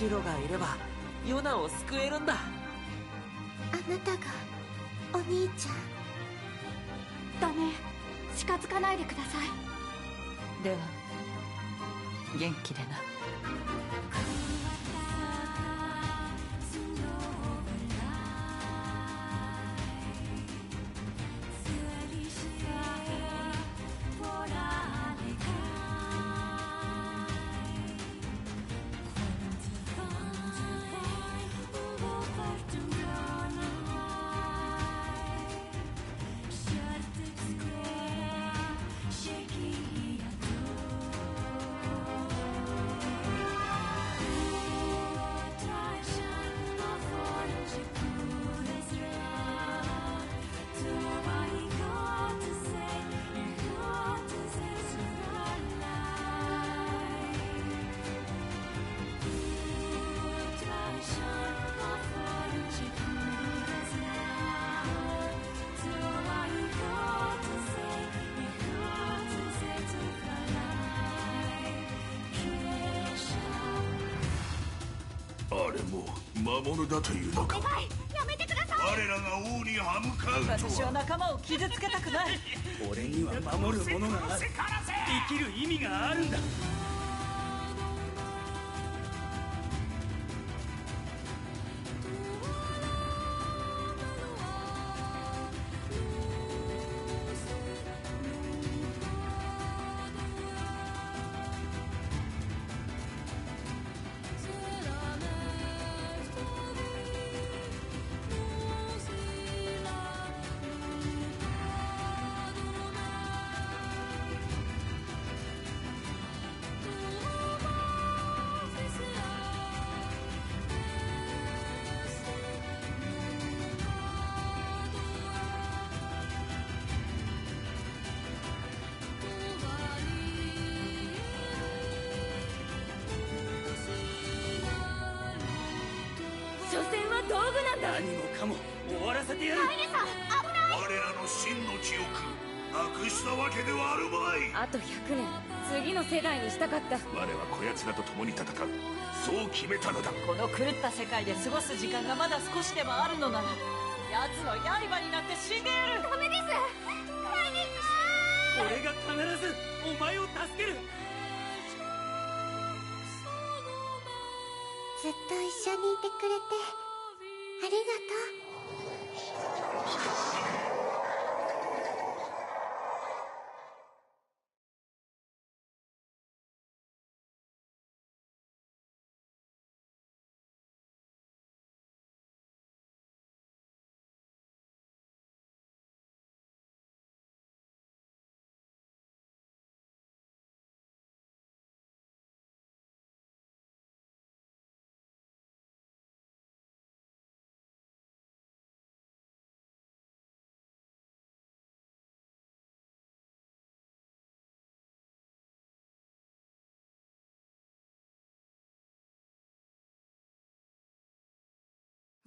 シロがいればヨナを救えるんだ。あなたがお兄ちゃん。ダメ、近づかないでください。では元気でな。魔物だというのか。お願い、やめてください。我らが王に歯向かうとは。私は仲間を傷つけたくない。俺には守るものがある。生きる意味があるんだ。所詮は道具なんだ。何もかも終わらせてやる。カイネさん、危ない。我らの真の記憶なくしたわけではあるまい。あと100年次の世代にしたかった。我はこやつらと共に戦う、そう決めたのだ。この狂った世界で過ごす時間がまだ少しでもあるのなら、奴の刃になって死んでやる。ダメです、カイネさん。俺が必ずお前を助ける。ずっと一緒にいてくれてありがとう。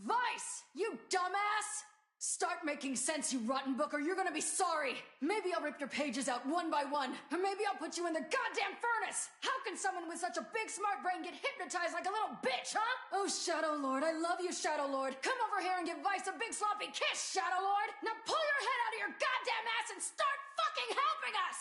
Vice, you dumbass! Start making sense, you rotten book, or you're gonna be sorry. Maybe I'll rip your pages out one by one, or maybe I'll put you in the goddamn furnace. How can someone with such a big smart brain get hypnotized like a little bitch, huh? Oh, Shadow Lord, I love you, Shadow Lord. Come over here and give Vice a big sloppy kiss, Shadow Lord. Now pull your head out of your goddamn ass and start fucking helping us!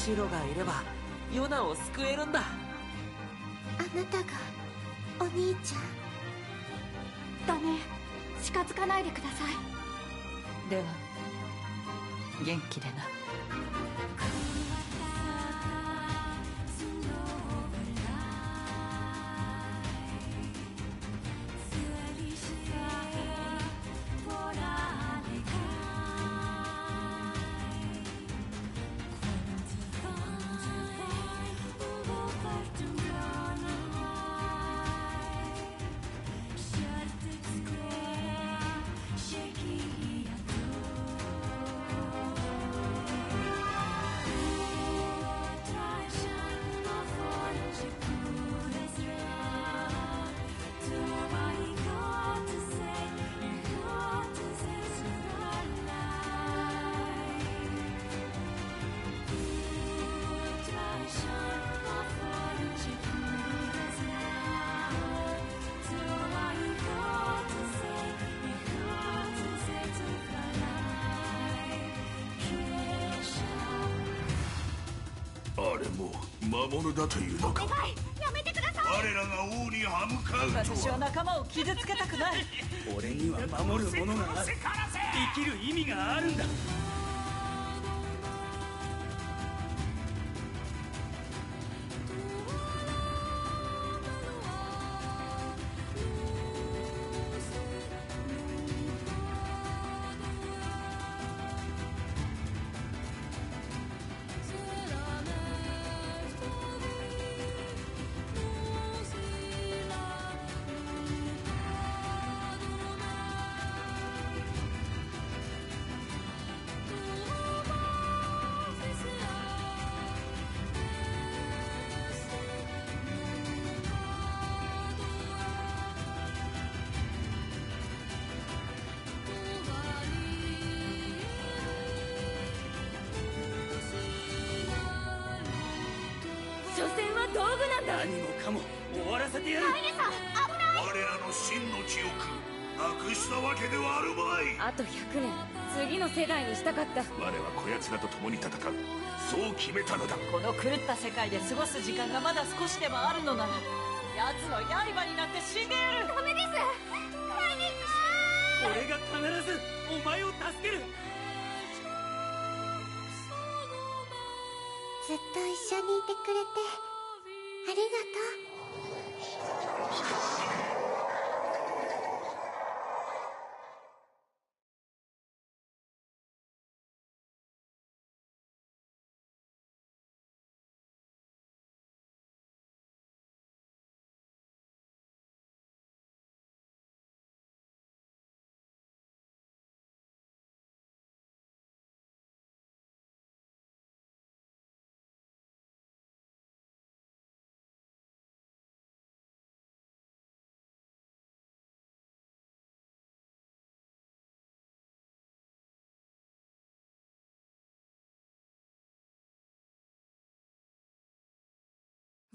シロがいればヨナを救えるんだ。あなたがお兄ちゃん。ダメ、近づかないでください。では元気でな。あれも魔物だというのか。やめてください。我らが王に歯向かうと私はは。仲間を傷つけたくない。俺には守るものがある。生きる意味があるんだ。所詮は道具なんだ。何もかも終わらせてやる。我らの真の記憶なくしたわけではあるまい。あと100年次の世代にしたかった。我はこやつらと共に戦う、そう決めたのだ。この狂った世界で過ごす時間がまだ少しでもあるのなら、奴の刃になって死んでやる。ダメです。俺が必ずお前を助ける。ずっと一緒にいてくれてありがとう。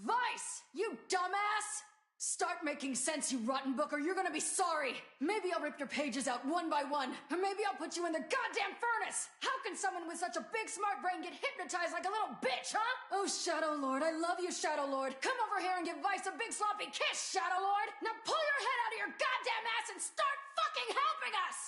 Vice! You dumbass! Start making sense, you rotten book, or you're gonna be sorry! Maybe I'll rip your pages out one by one, or maybe I'll put you in the goddamn furnace! How can someone with such a big smart brain get hypnotized like a little bitch, huh? Oh, Shadow Lord, I love you, Shadow Lord. Come over here and give Vice a big sloppy kiss, Shadow Lord! Now pull your head out of your goddamn ass and start fucking helping us!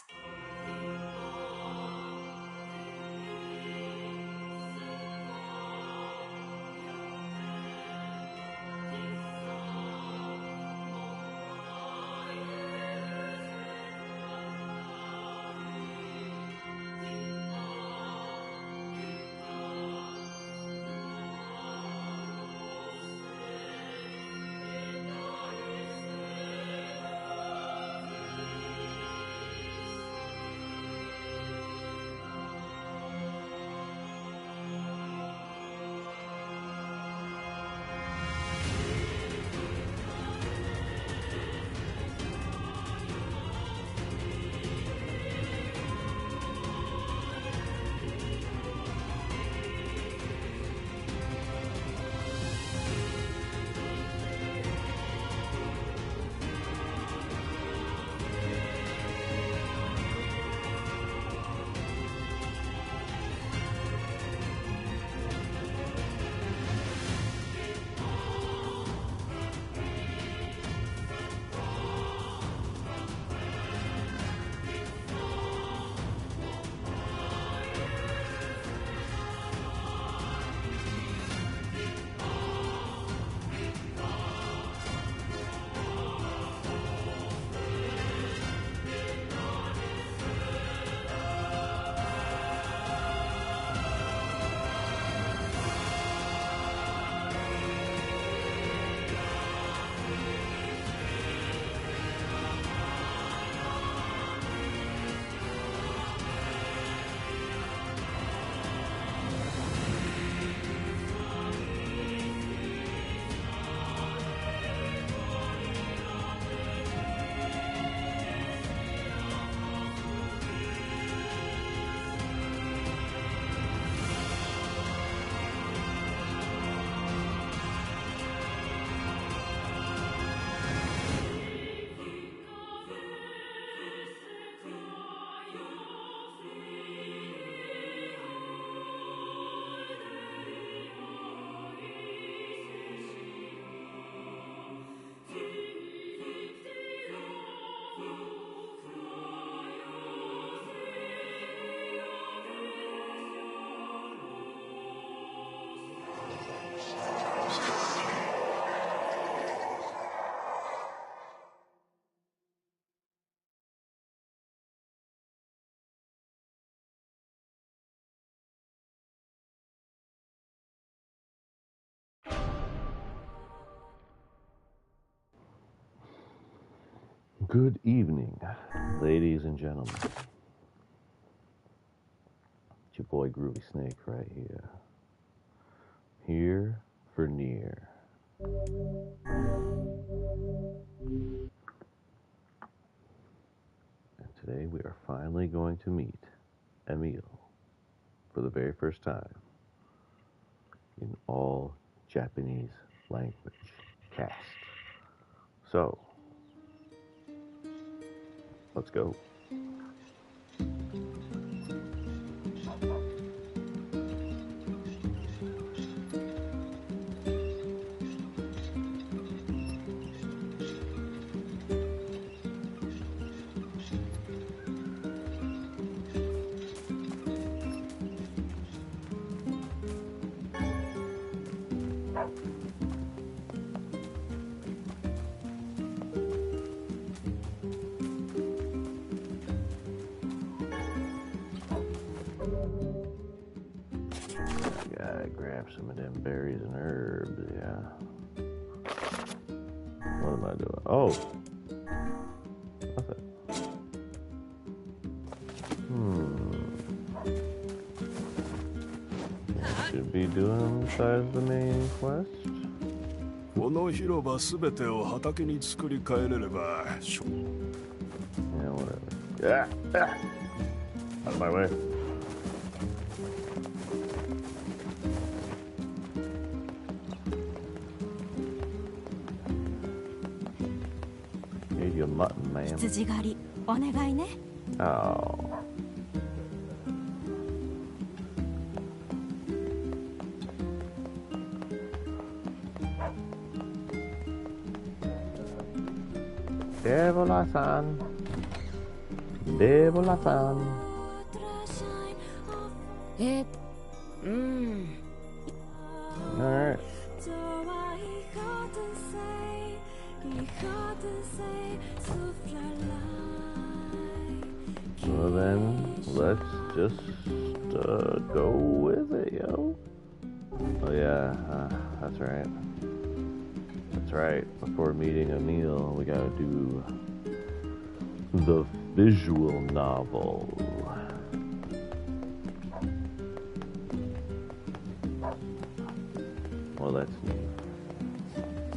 Good evening, ladies and gentlemen. It's your boy Groovy Snake right here. Here for NieR. And today we are finally going to meet Emil for the very first time in all Japanese language cast. So, let's go. Gotta grab some of them berries and herbs, yeah. What am I doing? Oh! Nothing. Should be doing besides the main quest? この広場すべてを畑に作り変えれれば Yeah, whatever. Yeah! Out of my way. Here's your mutton, ma'am. 羊狩りお願いね。 Oh. Devil-san. Devil-san. Alright. Well then, let's just go with it, yo. Oh yeah, that's right. That's right. Before meeting Emil, we gotta do the visual novel. Well, that's neat.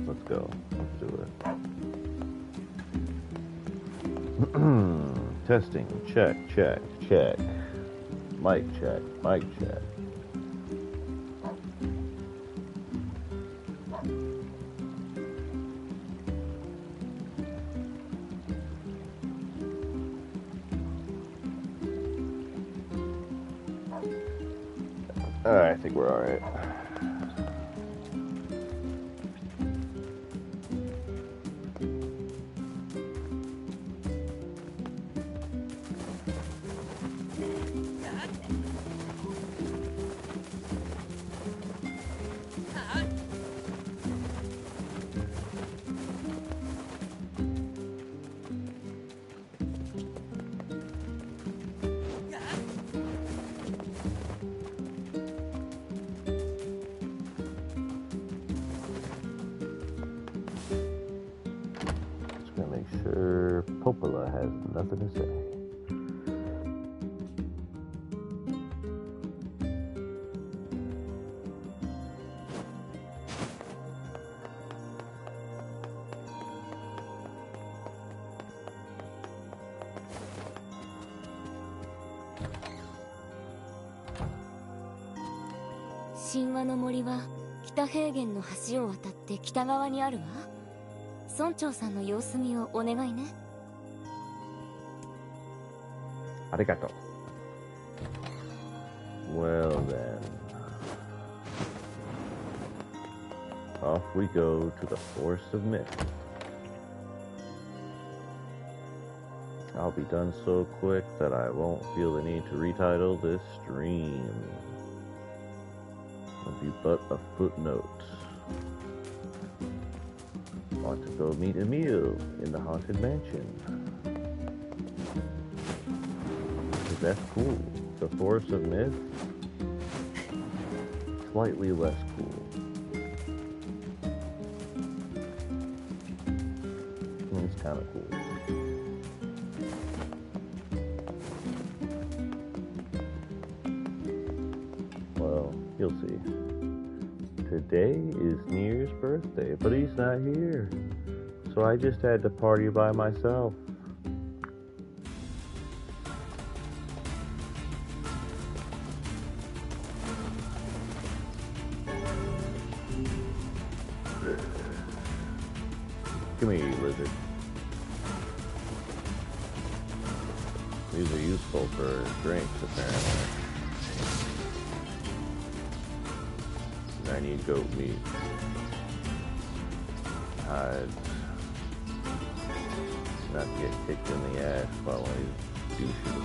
Let's go. Let's do it. Testing. Check, check, check. Mic check, mic check. I think we're alright. Sure, Popola has nothing to say.神話の森は北平原の橋を渡って北側にあるわ。村長さんの様子見をお願いね。ありがとう。Well then, off we go to the Forest of Myth. I'll be done so quick that I won't feel the need to retitle this stream. It'll be but a footnote. Want to go meet Emil in the Haunted Mansion. That's cool. The Forest of Myth, slightly less cool. It's kind of cool. You'll see. Today is NieR's birthday, but he's not here. So I just had to party by myself. Come here, you lizard. These are useful for drinks, apparently. I need goat meat. Hides. Not to get kicked in the ass by one of these douches.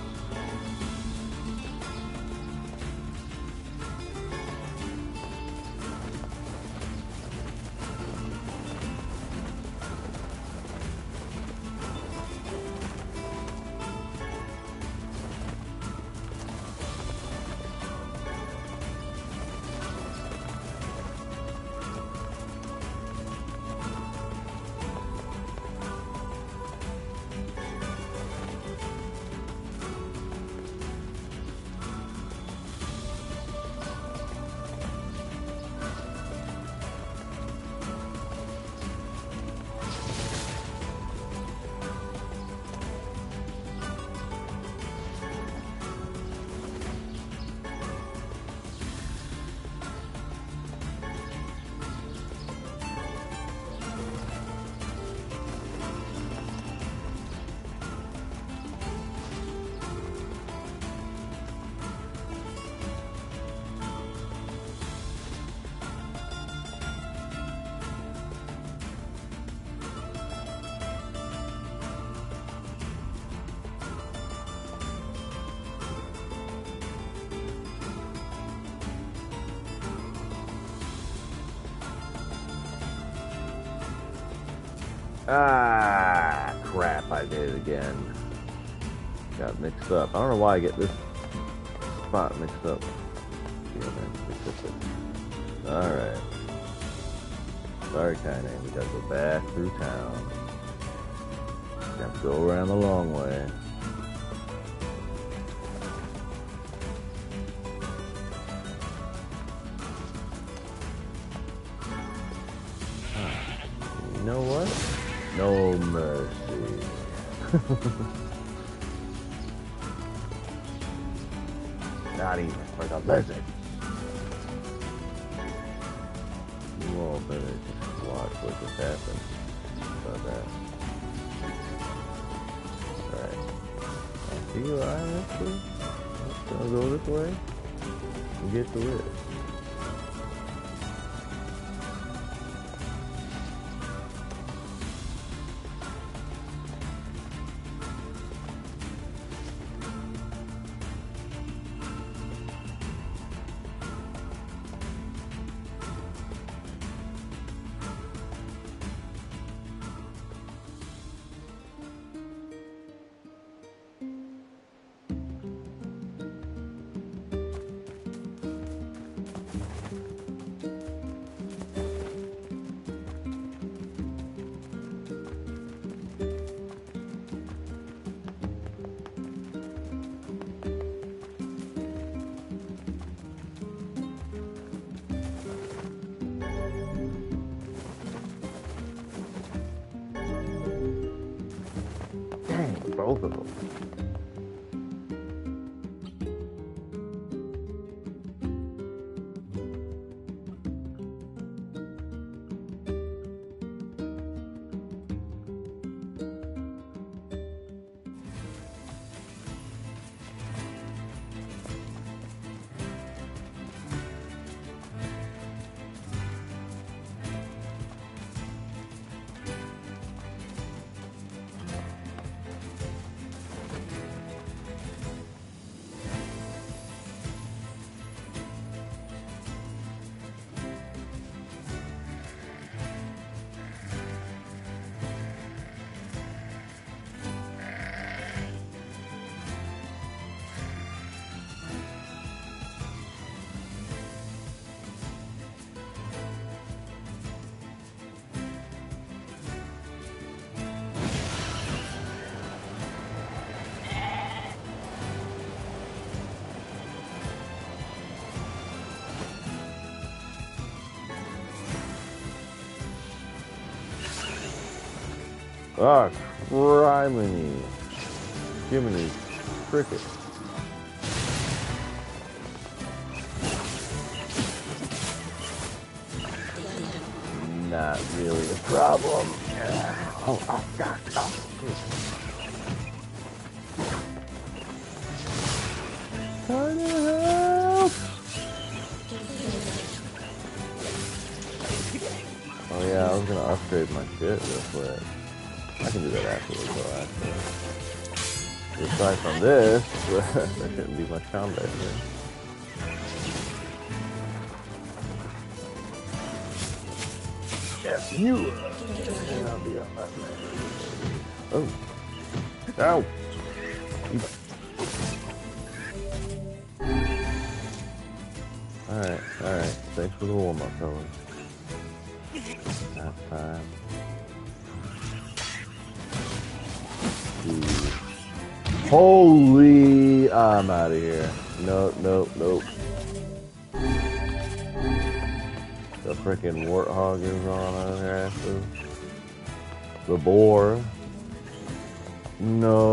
Ah, crap, I did it again. Got mixed up. I don't know why I get this spot mixed up. Alright. Sorry, Kaine. We gotta go back through town. Got to go around the long way. You know what? No mercy. Not even for the lizard. You all better just watch what just happened. About that. Alright. I see your eye actually. Let's go this way and get to it. Both of them. Ah, criminy. Jiminy cricket. Not really a problem. Oh, God. Trying to help. Oh yeah, I was gonna upgrade my shit real quick. I can do that afterwards though, actually. Aside from this, there shouldn't be much combat here. Yes, you and I'll be on that man. Oh. Ow! Alright. Thanks for the warm-up, fellas. That time. Holy! I'm out of here. Nope. The freaking warthog is on our asses. The boar. No.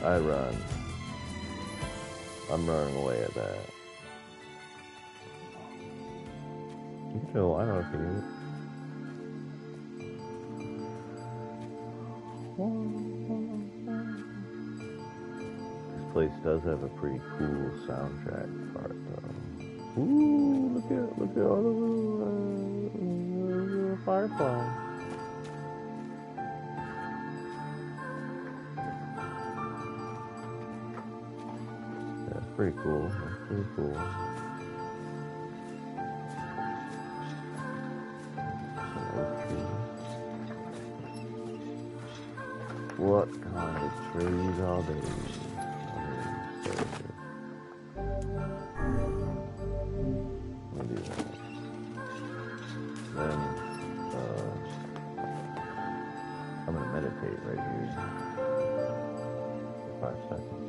I run. I'm running away at that. You can chill. I know if you need it. This place does have a pretty cool soundtrack part, though. Ooh, look at all the little fireflies. That's pretty cool. What kind of trees are these? Let me do that. Then, I'm gonna meditate right here for 5 seconds.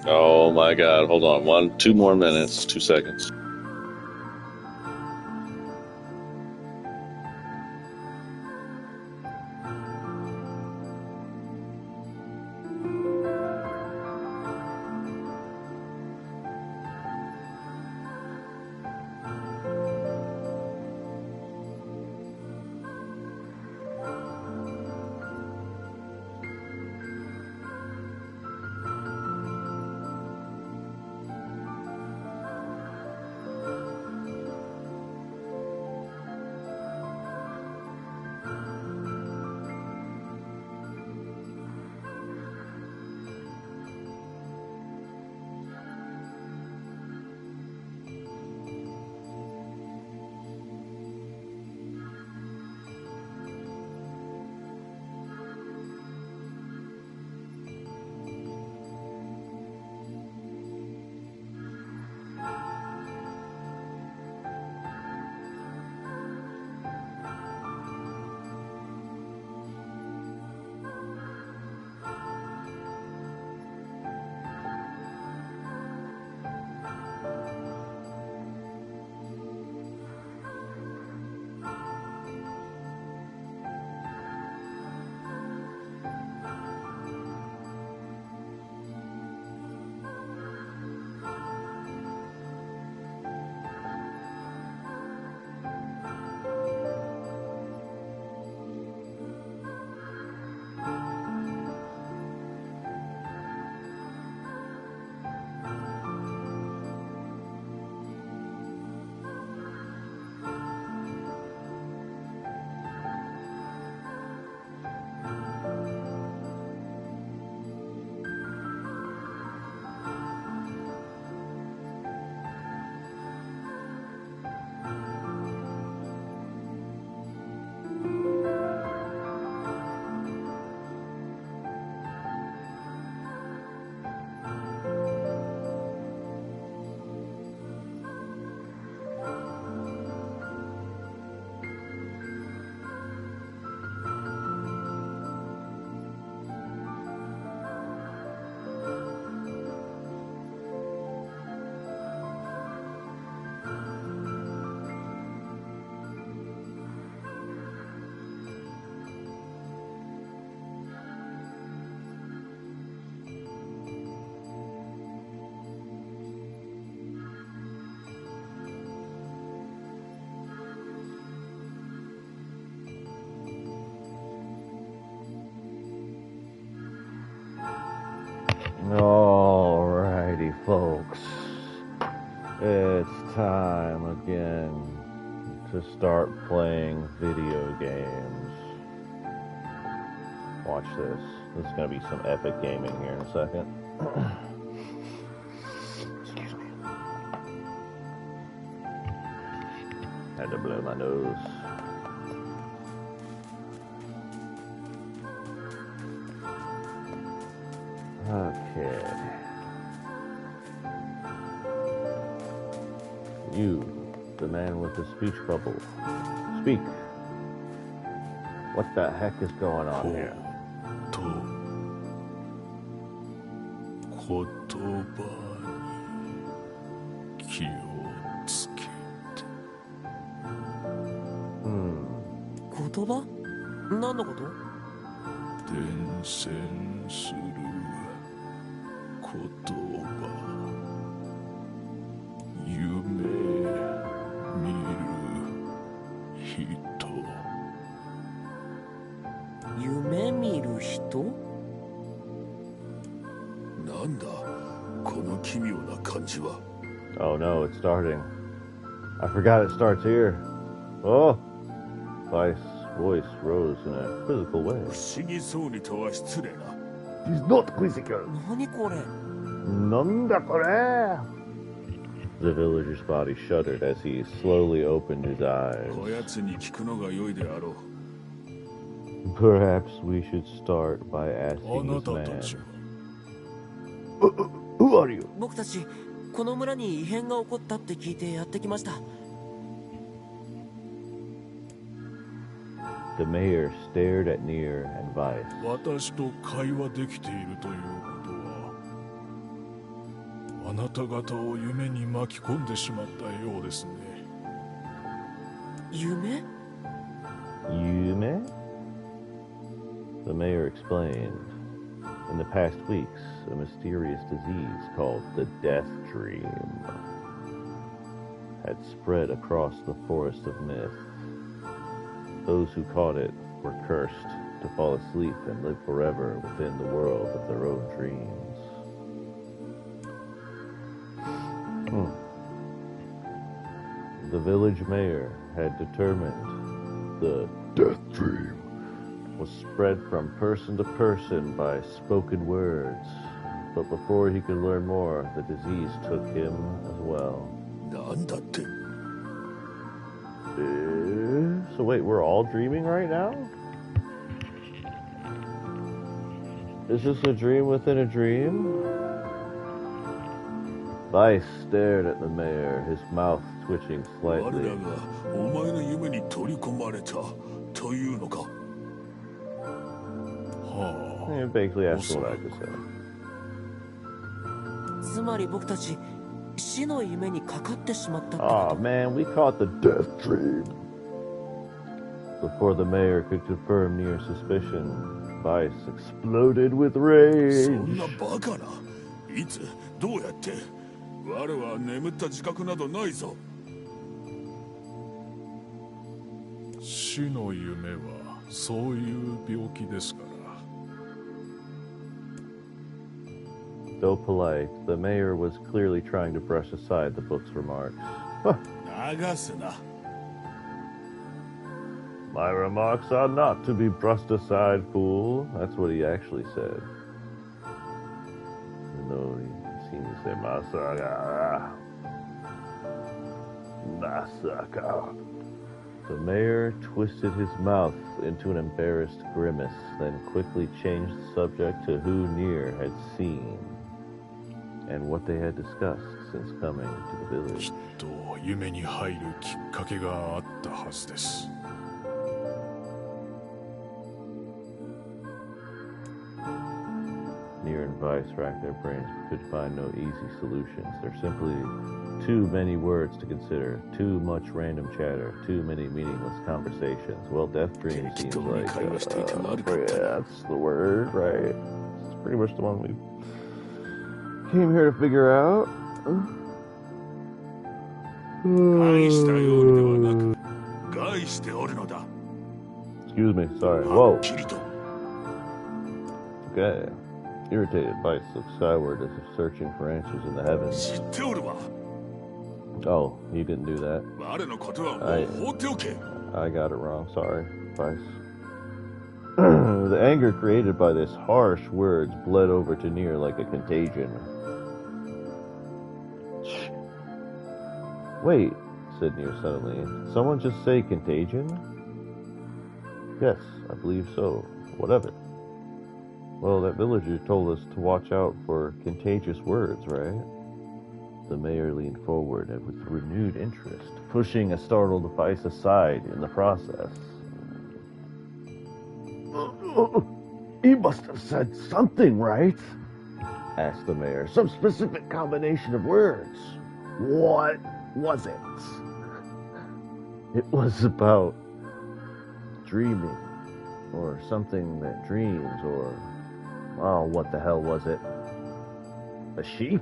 Oh my god, hold on. 2 more minutes, 2 seconds. Alrighty, folks. It's time again to start playing video games. Watch this. This is going to be some epic gaming here in a second. Excuse me. Had to blow my nose. Okay. You, the man with the speech bubble. Speak. What the heck is going on here? 言葉に気をつけて。言葉？何のこと？伝染する言葉。夢見る人。夢見る人？なんだこの奇妙な感じは。 Oh no, it's starting. I forgot it starts here. Oh! Vice's voice rose in a quizzical way. 不思議そうにとは失礼な。 He's not quizzical. 何これ？なんだこれ? The villager's body shuddered as he slowly opened his eyes. こやつに聞くのが良いであろう。Perhaps we should start by asking this man. Who are you? 僕たちこの村に異変が起こったって聞いてやってきました。 The mayor stared at NieR and Vice. 私と会話できているということは、あなた方を夢に巻き込んでしまったようですね。夢？ Yume? The mayor explained. In the past weeks, a mysterious disease called the Deathdream had spread across the forest of myth. Those who caught it were cursed to fall asleep and live forever within the world of their own dreams. The village mayor had determined the Deathdream was spread from person to person by spoken words, but before he could learn more, the disease took him as well. So wait, we're all dreaming right now? Is this a dream within a dream? Vice stared at the mayor, his mouth twitching slightly. He basically asked what I just said. つまり僕たち死の夢にかかってしまったって Oh man, we caught the Deathdream. Before the mayor could confirm NieR's suspicion, Vice exploded with rage. 死の夢はそういう病気ですから。 Though polite, the mayor was clearly trying to brush aside the book's remarks. My remarks are not to be brushed aside, fool. That's what he actually said. Even though he seemed to say Masaka. Masaka. The mayor twisted his mouth into an embarrassed grimace, then quickly changed the subject to who NieR had seen and what they had discussed since coming to the village. きっと夢に入るきっかけがあったはずです。 NieR and Vice racked their brains but could find no easy solutions. There's simply too many words to consider, too much random chatter, too many meaningless conversations. Well, Deathdream seems like, yeah, that's the word, right? It's pretty much the one we came here to figure out. Excuse me, sorry. Whoa. Okay. Irritated, Vice looked skyward as if searching for answers in the heavens. Oh, he didn't do that. I got it wrong. Sorry, Vice. The anger created by this harsh words bled over to NieR like a contagion. Wait, said NieR suddenly. Did someone just say contagion? Yes, I believe so. What of it? Well, that villager told us to watch out for contagious words, right? The mayor leaned forward and with renewed interest, pushing a startled Vice aside in the process. He must have said something, right? Asked the mayor. Some specific combination of words. What was it? It was about dreaming, or something that dreams, or... oh, what the hell was it? A sheep?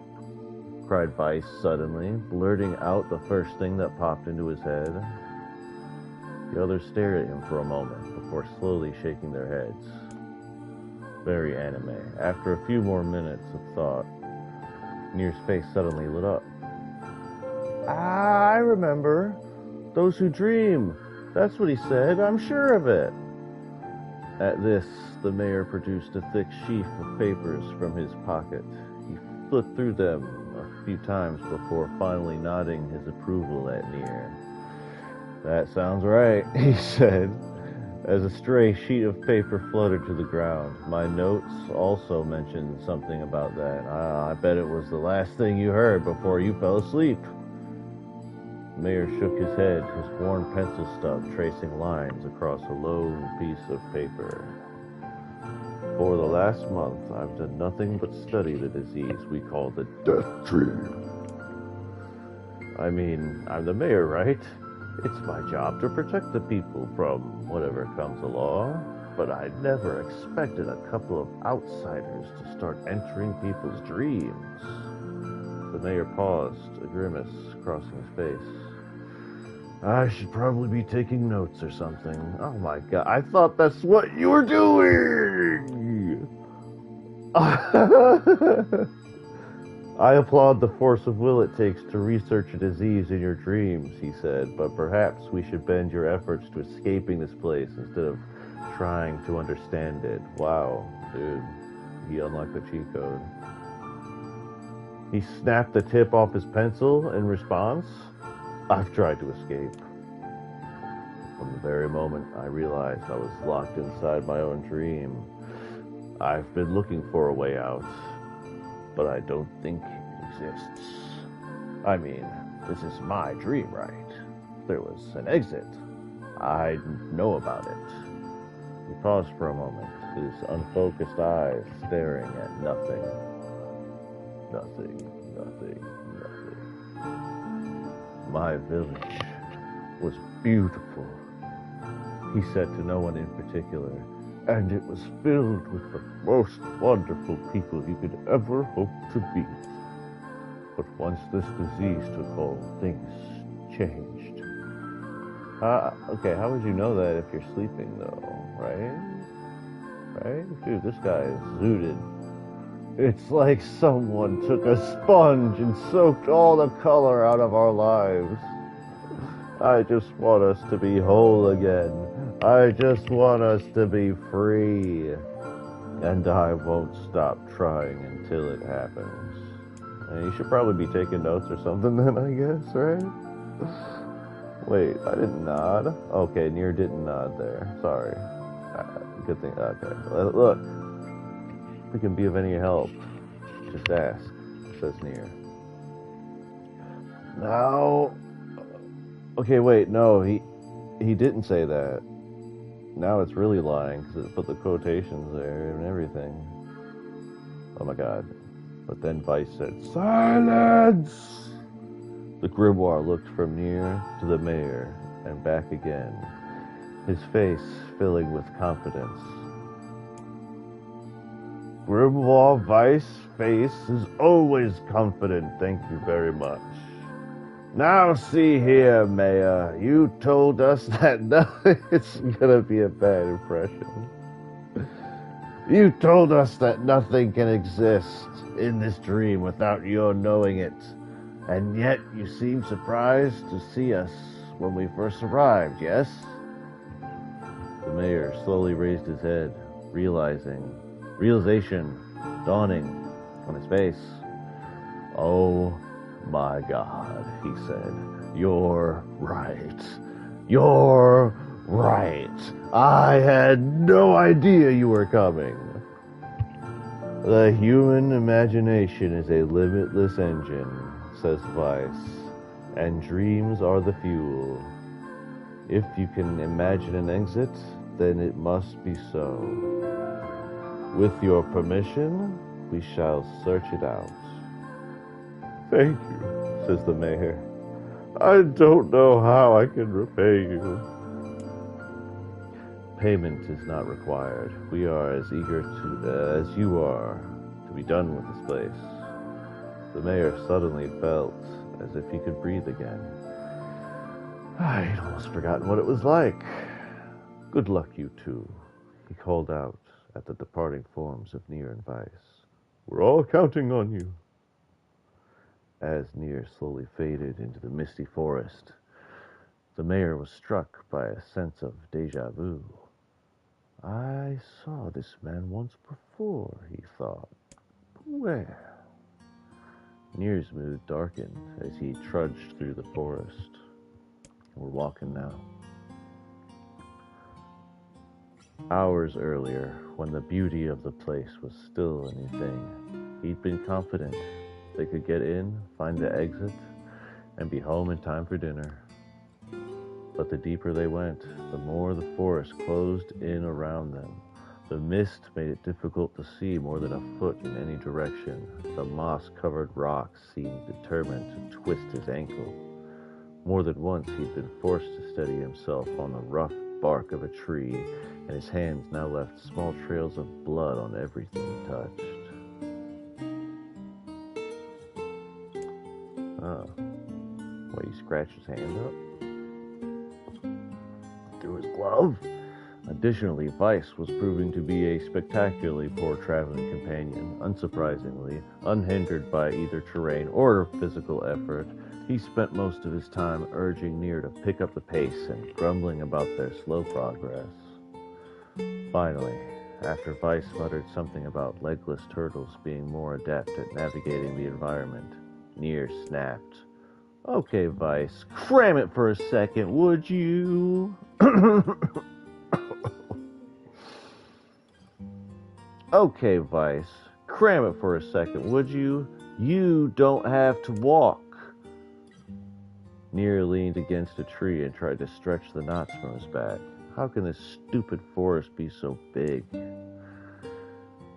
Cried Vice suddenly, blurting out the first thing that popped into his head. The others stared at him for a moment before slowly shaking their heads. Very anime. After a few more minutes of thought, NieR's face suddenly lit up. Ah, I remember. Those who dream. That's what he said. I'm sure of it. At this, the mayor produced a thick sheaf of papers from his pocket. He flipped through them a few times before finally nodding his approval at NieR. That sounds right, he said. As a stray sheet of paper fluttered to the ground, my notes also mentioned something about that. I bet it was the last thing you heard before you fell asleep. The mayor shook his head, his worn pencil stub tracing lines across a low piece of paper. For the last month, I've done nothing but study the disease we call the Deathdream. I mean, I'm the mayor, right? It's my job to protect the people from whatever comes along, but I never expected a couple of outsiders to start entering people's dreams. The mayor paused, a grimace crossing his face. I should probably be taking notes or something. Oh my god, I thought that's what you were doing! I applaud the force of will it takes to research a disease in your dreams, he said, but perhaps we should bend your efforts to escaping this place instead of trying to understand it. Wow, dude, he unlocked the cheat code. He snapped the tip off his pencil in response. I've tried to escape. From the very moment I realized I was locked inside my own dream, I've been looking for a way out. But I don't think it exists. I mean, this is my dream, right? There was an exit. I know about it. He paused for a moment, his unfocused eyes staring at nothing. Nothing, nothing, nothing. My village was beautiful, he said to no one in particular. And it was filled with the most wonderful people you could ever hope to meet. But once this disease took hold, things changed. Okay, how would you know that if you're sleeping, though, right? Right? Dude, this guy is zooted. It's like someone took a sponge and soaked all the color out of our lives. I just want us to be whole again. I just want us to be free. And I won't stop trying until it happens. And you should probably be taking notes or something then, I guess, right? Wait, I didn't nod. Okay, NieR didn't nod there. Sorry. Good thing. Okay. Look. If we can be of any help, just ask, says NieR. Now... Okay, wait, no, he didn't say that. Now it's really lying, because it put the quotations there and everything. Oh my god. But then Vice said, silence! The grimoire looked from NieR to the mayor, and back again, his face filling with confidence. Grimoire Vice face is always confident, thank you very much. Now see here, Mayor, you told us that nothing... It's gonna be a bad impression. You told us that nothing can exist in this dream without your knowing it. And yet you seem surprised to see us when we first arrived, yes? The mayor slowly raised his head, realization dawning on his face. Oh my God, he said. You're right. You're right. I had no idea you were coming. The human imagination is a limitless engine, says Vice, and dreams are the fuel. If you can imagine an exit, then it must be so. With your permission, we shall search it out. Thank you, says the mayor. I don't know how I can repay you. Payment is not required. We are as eager as you are to be done with this place. The mayor suddenly felt as if he could breathe again. I'd almost forgotten what it was like. Good luck, you two, he called out at the departing forms of NieR and Vice. We're all counting on you. As NieR slowly faded into the misty forest, the mayor was struck by a sense of deja vu. I saw this man once before, he thought. Where? NieR's mood darkened as he trudged through the forest. We're walking now. Hours earlier, when the beauty of the place was still a new thing, he'd been confident they could get in, find the exit, and be home in time for dinner. But the deeper they went, the more the forest closed in around them. The mist made it difficult to see more than a foot in any direction. The moss-covered rocks seemed determined to twist his ankle. More than once he'd been forced to steady himself on the rough bark of a tree, and his hands now left small trails of blood on everything he touched. What, he scratched his hand up? Through his glove? Additionally, Vice was proving to be a spectacularly poor traveling companion. Unsurprisingly, unhindered by either terrain or physical effort, he spent most of his time urging NieR to pick up the pace and grumbling about their slow progress. Finally, after Vice muttered something about legless turtles being more adept at navigating the environment, NieR snapped. "Okay, Vice, cram it for a second, would you?" "Okay, Vice, cram it for a second, would you? You don't have to walk." NieR leaned against a tree and tried to stretch the knots from his back. How can this stupid forest be so big?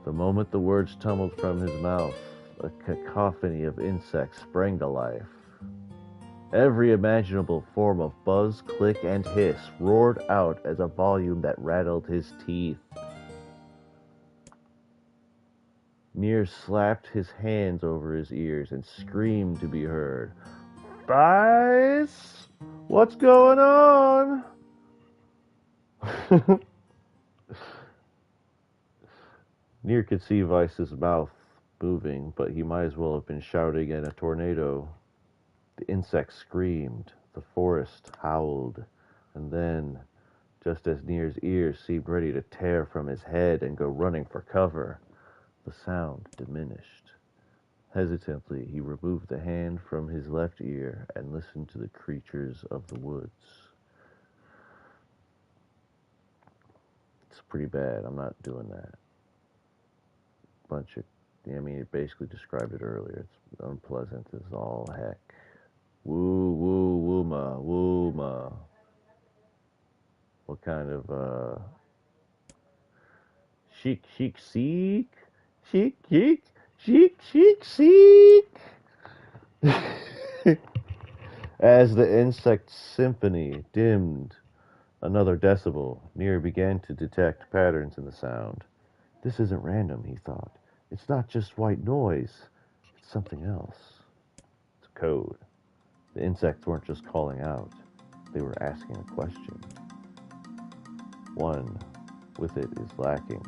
The moment the words tumbled from his mouth, a cacophony of insects sprang to life. Every imaginable form of buzz, click, and hiss roared out as a volume that rattled his teeth. NieR slapped his hands over his ears and screamed to be heard. "Vice? What's going on?" NieR could see Vice's mouth moving, but he might as well have been shouting in a tornado. The insects screamed, the forest howled, and then, just as NieR's ears seemed ready to tear from his head and go running for cover, the sound diminished. Hesitantly, he removed the hand from his left ear and listened to the creatures of the woods. It's pretty bad. I'm not doing that. It basically described it earlier. It's unpleasant as all heck. Woo, woo, wooma, wooma. What kind of, chic, chic, seek? Chic, chic, chic, chic, seek? As the insect symphony dimmed another decibel, NieR began to detect patterns in the sound. This isn't random, he thought. It's not just white noise. It's something else. It's code. The insects weren't just calling out. They were asking a question. 1, with it is lacking.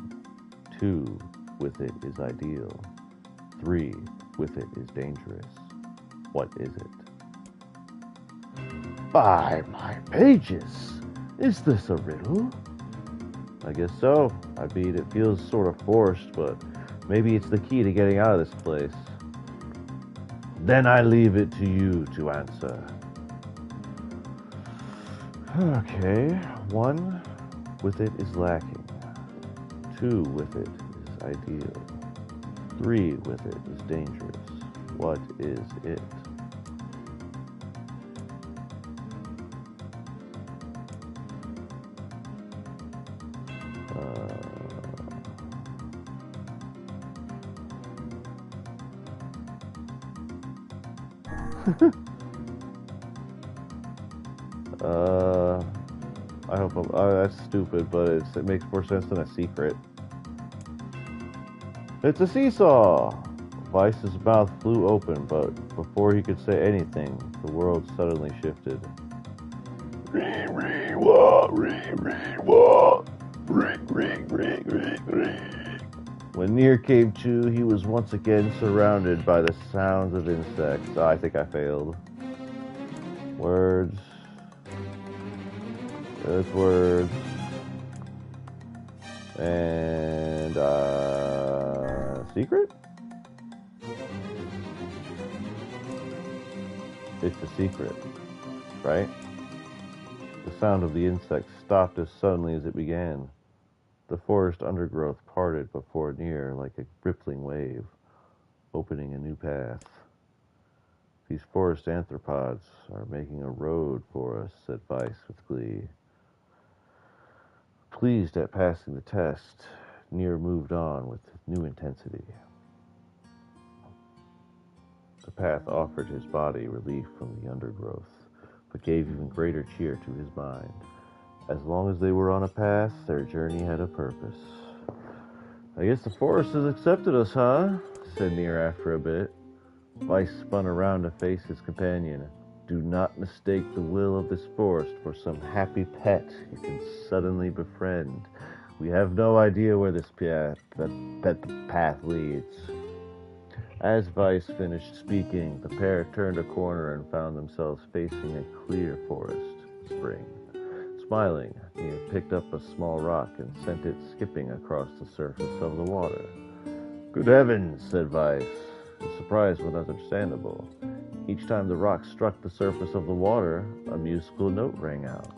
2, with it is ideal. 3, with it is dangerous. What is it? By my pages! Is this a riddle? I guess so. It feels sort of forced, but maybe it's the key to getting out of this place. Then I leave it to you to answer. Okay. 1, with it is lacking. 2, with it is ideal. 3, with it is dangerous. What is it? I hope that's stupid, but it makes more sense than a secret. It's a seesaw! Vice's mouth flew open, but before he could say anything, the world suddenly shifted. When NieR came to, he was once again surrounded by the sounds of insects. I think I failed. Words. There's words. And, secret? It's a secret, right? The sound of the insect stopped as suddenly as it began. The forest undergrowth parted before NieR like a rippling wave, opening a new path. These forest anthropods are making a road for us, said Vice with glee. Pleased at passing the test, NieR moved on with new intensity. The path offered his body relief from the undergrowth, but gave even greater cheer to his mind. As long as they were on a path, their journey had a purpose. I guess the forest has accepted us, huh? Said NieR after a bit. Vice spun around to face his companion. Do not mistake the will of this forest for some happy pet you can suddenly befriend. We have no idea where this path leads. As Vice finished speaking, the pair turned a corner and found themselves facing a clear forest spring. Smiling, NieR picked up a small rock and sent it skipping across the surface of the water. Good heavens, said Vice. His surprise was understandable. Each time the rock struck the surface of the water, a musical note rang out.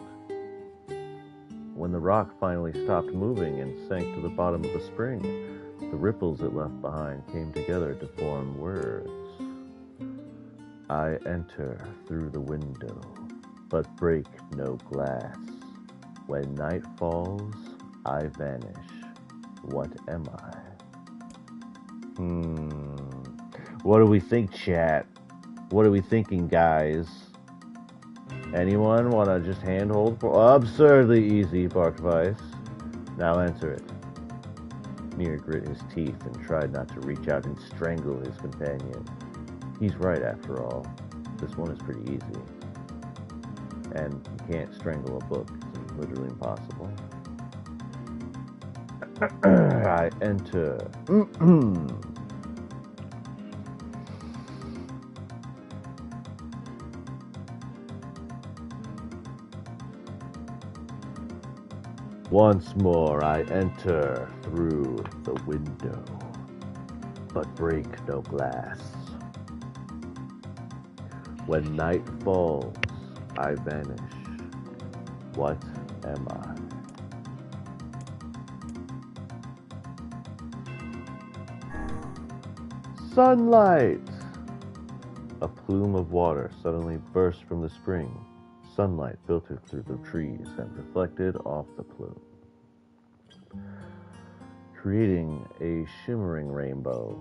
When the rock finally stopped moving and sank to the bottom of the spring, the ripples it left behind came together to form words. I enter through the window, but break no glass. When night falls, I vanish. What am I? What do we think, chat? What are we thinking, guys? Anyone want to just handhold for absurdly easy, barked Vice. Now answer it. NieR grit his teeth and tried not to reach out and strangle his companion. He's right, after all. This one is pretty easy. And you can't strangle a book. It's literally impossible. I enter. Once more I enter through the window, but break no glass. When night falls, I vanish. What am I? Sunlight! A plume of water suddenly burst from the spring. Sunlight filtered through the trees and reflected off the plume, creating a shimmering rainbow.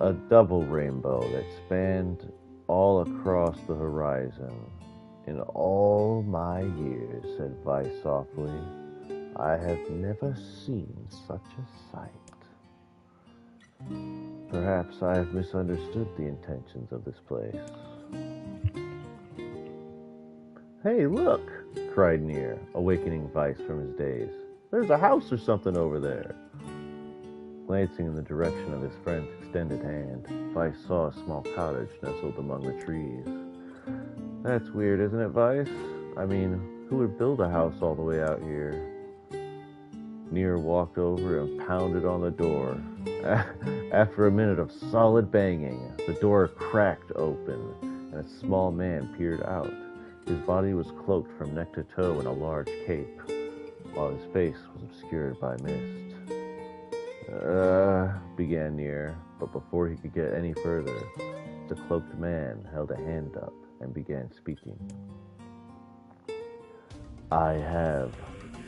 A double rainbow that spanned all across the horizon. In all my years, said Vice softly, I have never seen such a sight. Perhaps I have misunderstood the intentions of this place. Hey, look, cried NieR, awakening Vice from his daze. There's a house or something over there. Glancing in the direction of his friend's extended hand, Vice saw a small cottage nestled among the trees. That's weird, isn't it, Vice? I mean, who would build a house all the way out here? NieR walked over and pounded on the door. After a minute of solid banging, the door cracked open, and a small man peered out. His body was cloaked from neck to toe in a large cape, while his face was obscured by mist. Began NieR, but before he could get any further, the cloaked man held a hand up and began speaking. I have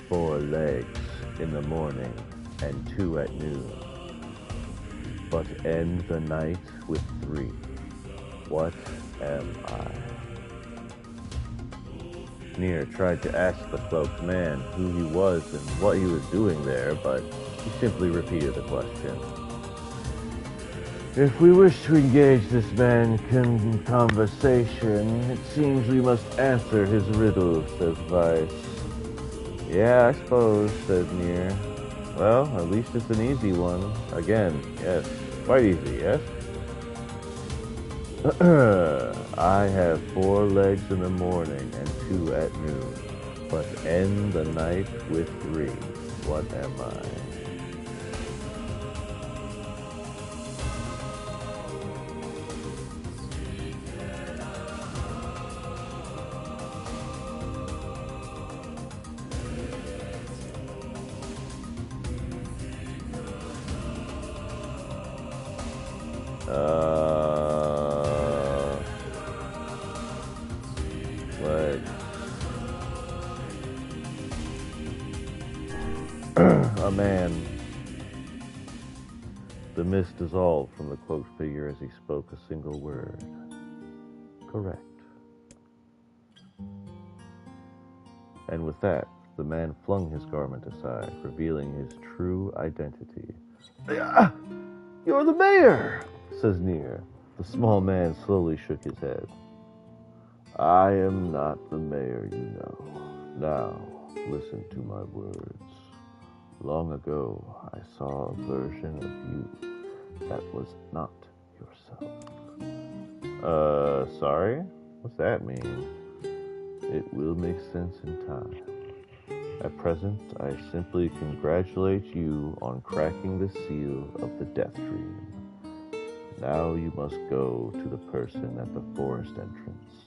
4 legs in the morning and 2 at noon, but end the night with 3. What am I? NieR tried to ask the cloaked man who he was and what he was doing there, but he simply repeated the question. If we wish to engage this man in conversation, it seems we must answer his riddle, says Vice. Yeah, I suppose, says NieR. Well, at least it's an easy one. Again, yes. Quite easy, yes? I have 4 legs in the morning and 2 at noon, but end the night with 3. What am I? Legs. A man. The mist dissolved from the cloaked figure as he spoke a single word. Correct. And with that, the man flung his garment aside, revealing his true identity. You're the mayor, says NieR. The small man slowly shook his head. I am not the mayor, you know. Now, listen to my words. Long ago, I saw a version of you that was not yourself. Sorry? What's that mean? It will make sense in time. At present, I simply congratulate you on cracking the seal of the Deathdream. Now you must go to the person at the forest entrance.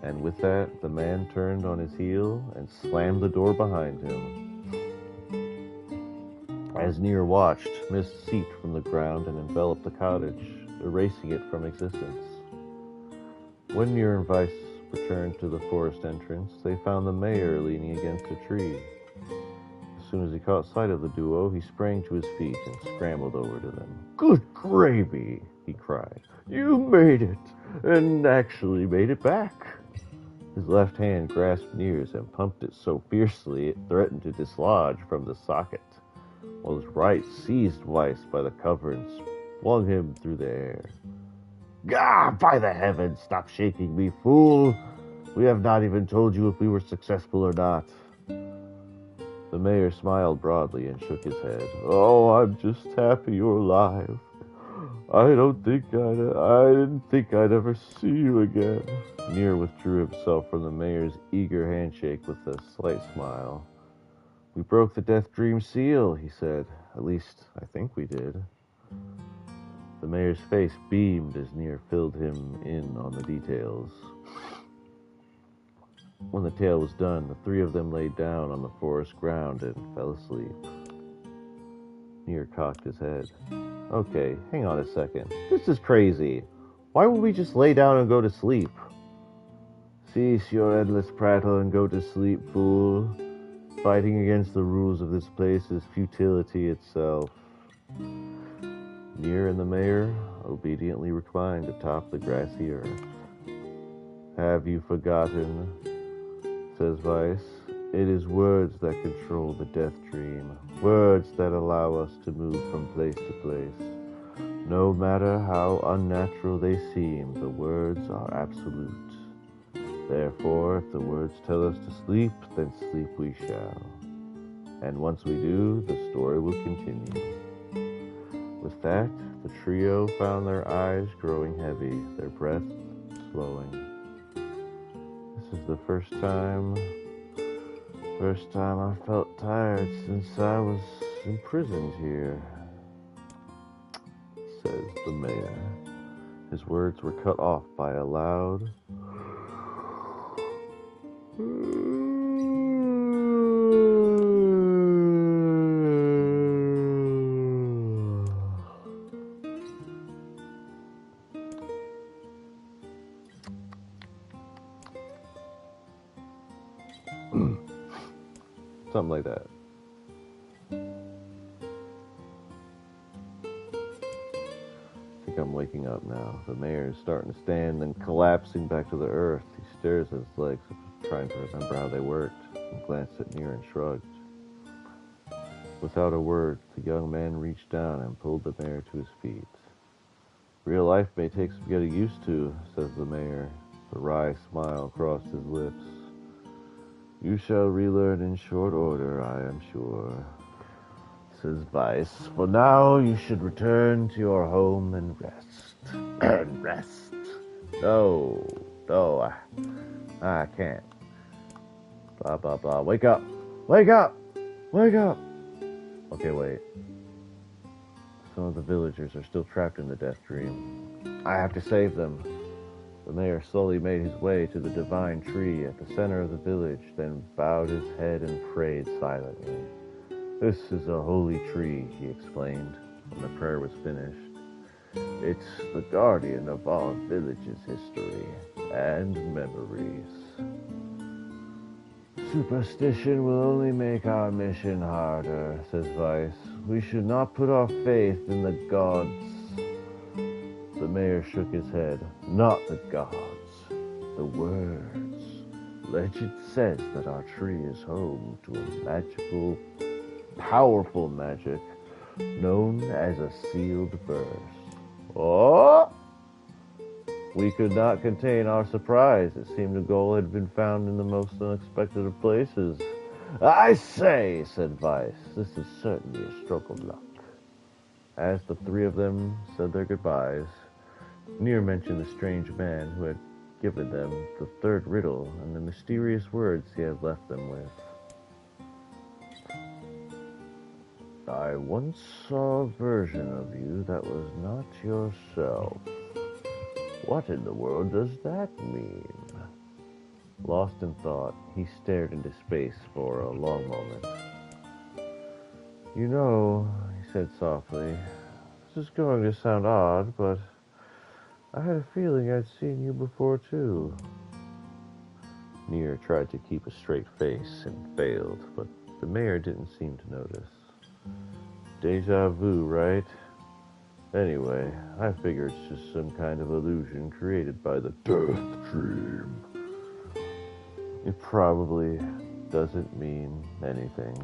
And with that, the man turned on his heel and slammed the door behind him. As NieR watched, mist seeped from the ground and enveloped the cottage, erasing it from existence. When NieR and Weiss returned to the forest entrance, they found the mayor leaning against a tree. As soon as he caught sight of the duo, he sprang to his feet and scrambled over to them. Good gravy, he cried. You made it, and actually made it back. His left hand grasped NieR's and pumped it so fiercely it threatened to dislodge from the socket, while his right seized Weiss by the cover and swung him through the air. Gah! By the heavens, stop shaking me, fool! We have not even told you if we were successful or not. The mayor smiled broadly and shook his head. Oh, I'm just happy you're alive. I didn't think I'd ever see you again. NieR withdrew himself from the mayor's eager handshake with a slight smile. We broke the Deathdream seal, he said. At least, I think we did. The mayor's face beamed as NieR filled him in on the details. When the tale was done, the three of them laid down on the forest ground and fell asleep. NieR cocked his head. Okay, hang on a second. This is crazy. Why would we just lay down and go to sleep? Cease your endless prattle and go to sleep, fool. Fighting against the rules of this place is futility itself. NieR and the mayor obediently reclined atop the grassy earth. Have you forgotten, says Weiss, it is words that control the Deathdream, words that allow us to move from place to place. No matter how unnatural they seem, the words are absolute. Therefore, if the words tell us to sleep, then sleep we shall. And once we do, the story will continue. With that, the trio found their eyes growing heavy, their breath slowing. This is the first time I felt tired since I was imprisoned here, says the mayor. His words were cut off by a loud something like that. I think I'm waking up now. The mayor is starting to stand, then collapsing back to the earth. He stares at his legs, trying to remember how they worked, and glanced at NieR and shrugged. Without a word, the young man reached down and pulled the mayor to his feet. Real life may take some getting used to, says the mayor. A wry smile crossed his lips. You shall relearn in short order, I am sure, says Weiss. For now, you should return to your home and rest. And rest. No, I can't. Blah, blah, blah. Wake up! Wake up! Wake up! Okay, wait. Some of the villagers are still trapped in the Deathdream. I have to save them. The mayor slowly made his way to the divine tree at the center of the village, then bowed his head and prayed silently. This is a holy tree, he explained. when the prayer was finished. It's the guardian of our village's history and memories. Superstition will only make our mission harder, says Vice. We should not put our faith in the gods. The mayor shook his head. Not the gods, the words. Legend says that our tree is home to a magical, powerful magic known as a sealed burst. Oh! We could not contain our surprise. It seemed the goal had been found in the most unexpected of places. I say, said Vice, this is certainly a stroke of luck. As the three of them said their goodbyes, NieR mentioned the strange man who had given them the third riddle and the mysterious words he had left them with. I once saw a version of you that was not yourself. What in the world does that mean? Lost in thought, he stared into space for a long moment. You know, he said softly, this is going to sound odd, but I had a feeling I'd seen you before too. NieR tried to keep a straight face and failed, but the mayor didn't seem to notice. Deja vu, right? Anyway, I figure it's just some kind of illusion created by the Deathdream. It probably doesn't mean anything.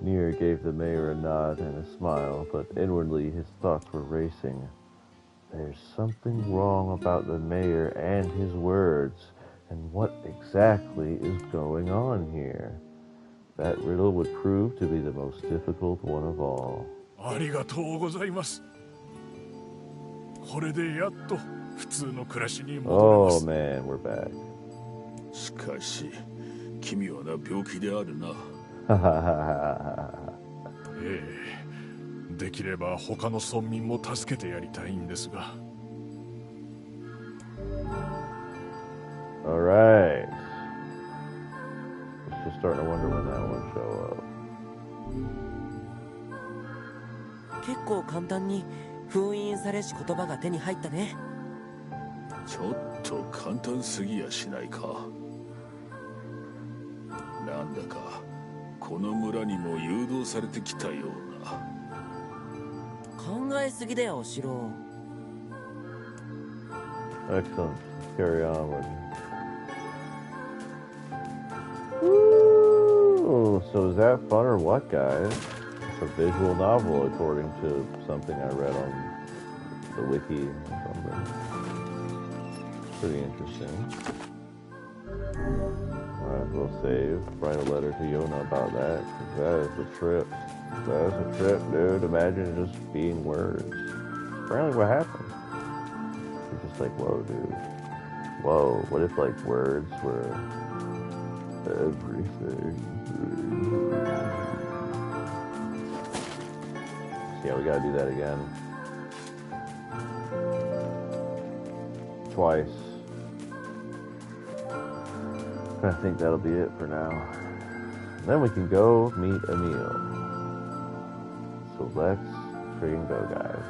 NieR gave the mayor a nod and a smile, but inwardly his thoughts were racing. There's something wrong about the mayor and his words, and what exactly is going on here? That riddle would prove to be the most difficult one of all. ありがとうございます。これでやっと普通の暮らしに戻れます。Oh man, we're back. しかし、奇妙な病気であるな。ええ、できれば他の村民も助けてやりたいんですが。All right. Just starting to wonder when that one show up. 結構簡単に封印されし言葉が手に入ったね。ちょっと簡単すぎやしないか。なんだかこの村にも誘導されてきたような。考えすぎだよ、シロ。Excellent. Carry onward. Ooh, so is that fun or what, guys? It's a visual novel, according to something I read on the wiki or something. Pretty interesting. Might as well save, write a letter to Yona about that, because that is a trip. That is a trip, dude. Imagine it just being words. Apparently what happened. You're just like, whoa, dude. Whoa, what if, like, words were everything? Yeah, we gotta do that again. Twice. I think that'll be it for now. Then we can go meet Emil. So let's freaking go, guys.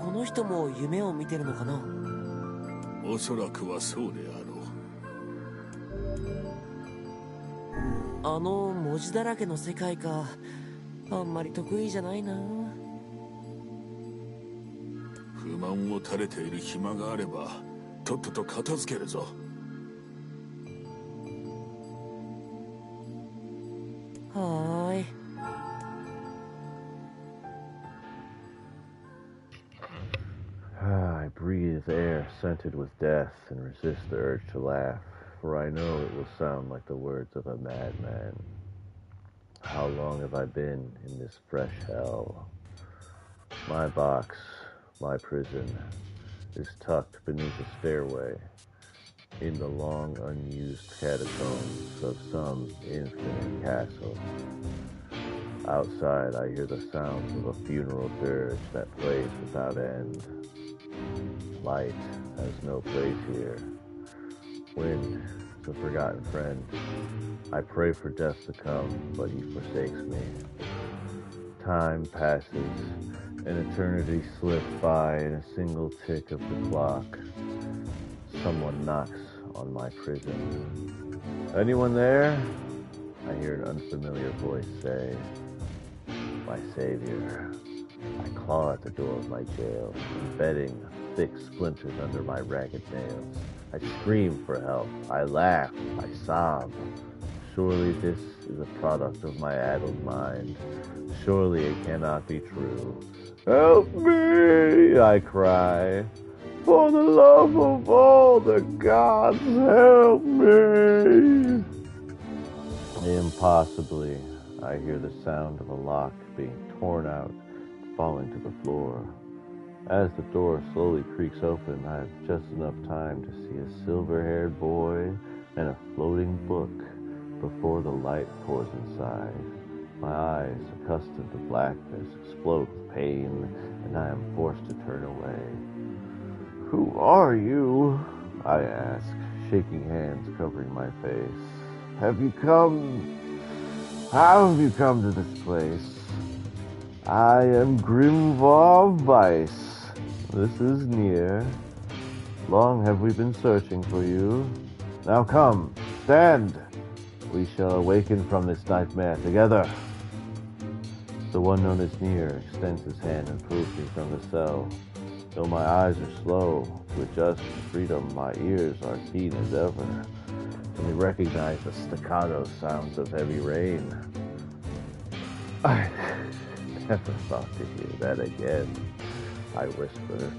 この人も夢を見てるのかな？おそらくはそうであろう。あの文字だらけの世界か。あんまり得意じゃないな。不満を垂れている暇があれば、とっとと片付けるぞ。はーい。I breathe air scented with death and resist the urge to laugh, for I know it will sound like the words of a madman. How long have I been in this fresh hell? My box, my prison, is tucked beneath a stairway, in the long unused catacombs of some infinite castle. Outside I hear the sounds of a funeral dirge that plays without end. Light has no place here. Wind the forgotten friend. I pray for death to come, but he forsakes me. Time passes. An eternity slips by in a single tick of the clock. Someone knocks on my prison. Anyone there? I hear an unfamiliar voice say, my savior. I claw at the door of my jail, embedding thick splinters under my ragged nails. I scream for help. I laugh. I sob. Surely this is a product of my addled mind. Surely it cannot be true. Help me, I cry. For the love of all the gods, help me. Impossibly, I hear the sound of a lock being torn out, falling to the floor. As the door slowly creaks open, I have just enough time to see a silver-haired boy and a floating book before the light pours inside. My eyes, accustomed to blackness, explode with pain, and I am forced to turn away. Who are you? I ask, shaking hands covering my face. How have you come to this place? I am Grimvar Weiss. This is NieR. Long have we been searching for you. Now come, stand! We shall awaken from this nightmare together. The one known as NieR extends his hand and pulls me from the cell. Though my eyes are slow to adjust to freedom, my ears are keen as ever. They recognize the staccato sounds of heavy rain. I never thought to hear that again, I whisper.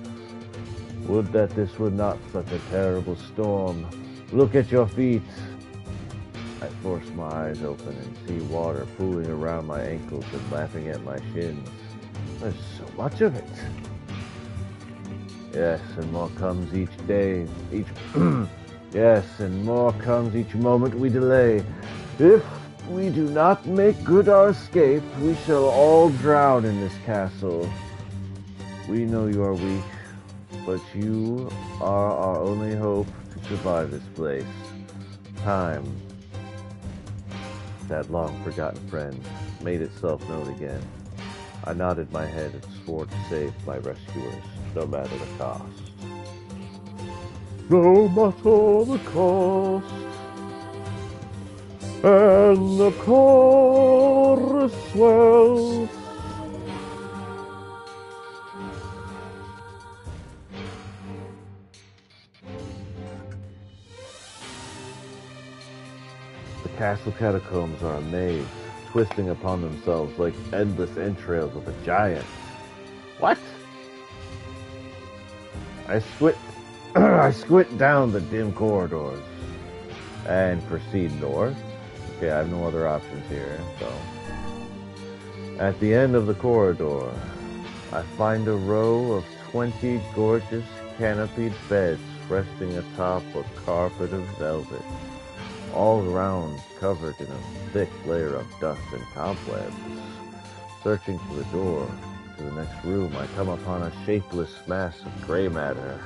Would that this were not such a terrible storm. Look at your feet. I force my eyes open and see water pooling around my ankles and lapping at my shins. There's so much of it. Yes, and more comes each day. Yes, and more comes each moment we delay. If we do not make good our escape, we shall all drown in this castle. We know you are weak, but you are our only hope to survive this place. Time, that long-forgotten friend, made itself known again. I nodded my head and swore to save my rescuers, no matter the cost. No matter the cost. And the chorus swells. The castle catacombs are a maze, twisting upon themselves like endless entrails of a giant. What? I squint down the dim corridors and proceed north. Okay, I have no other options here, so. At the end of the corridor, I find a row of 20 gorgeous canopied beds resting atop a carpet of velvet, all around covered in a thick layer of dust and cobwebs. Searching for the door to the next room, I come upon a shapeless mass of gray matter.